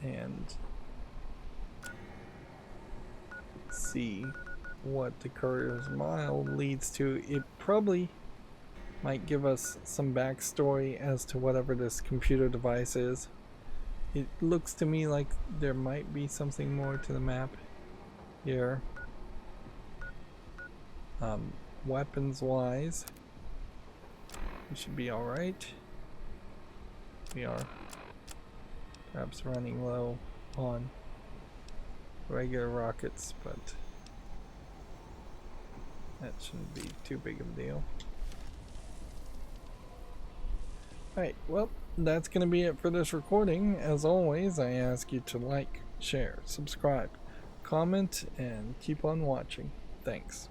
Speaker 1: and see what the Courier's Mile leads to. It probably might give us some backstory as to whatever this computer device is. It looks to me like there might be something more to the map here. Weapons wise, we should be alright. We are perhaps running low on regular rockets, but that shouldn't be too big of a deal. Alright, well, that's going to be it for this recording. As always, I ask you to like, share, subscribe, comment, and keep on watching. Thanks.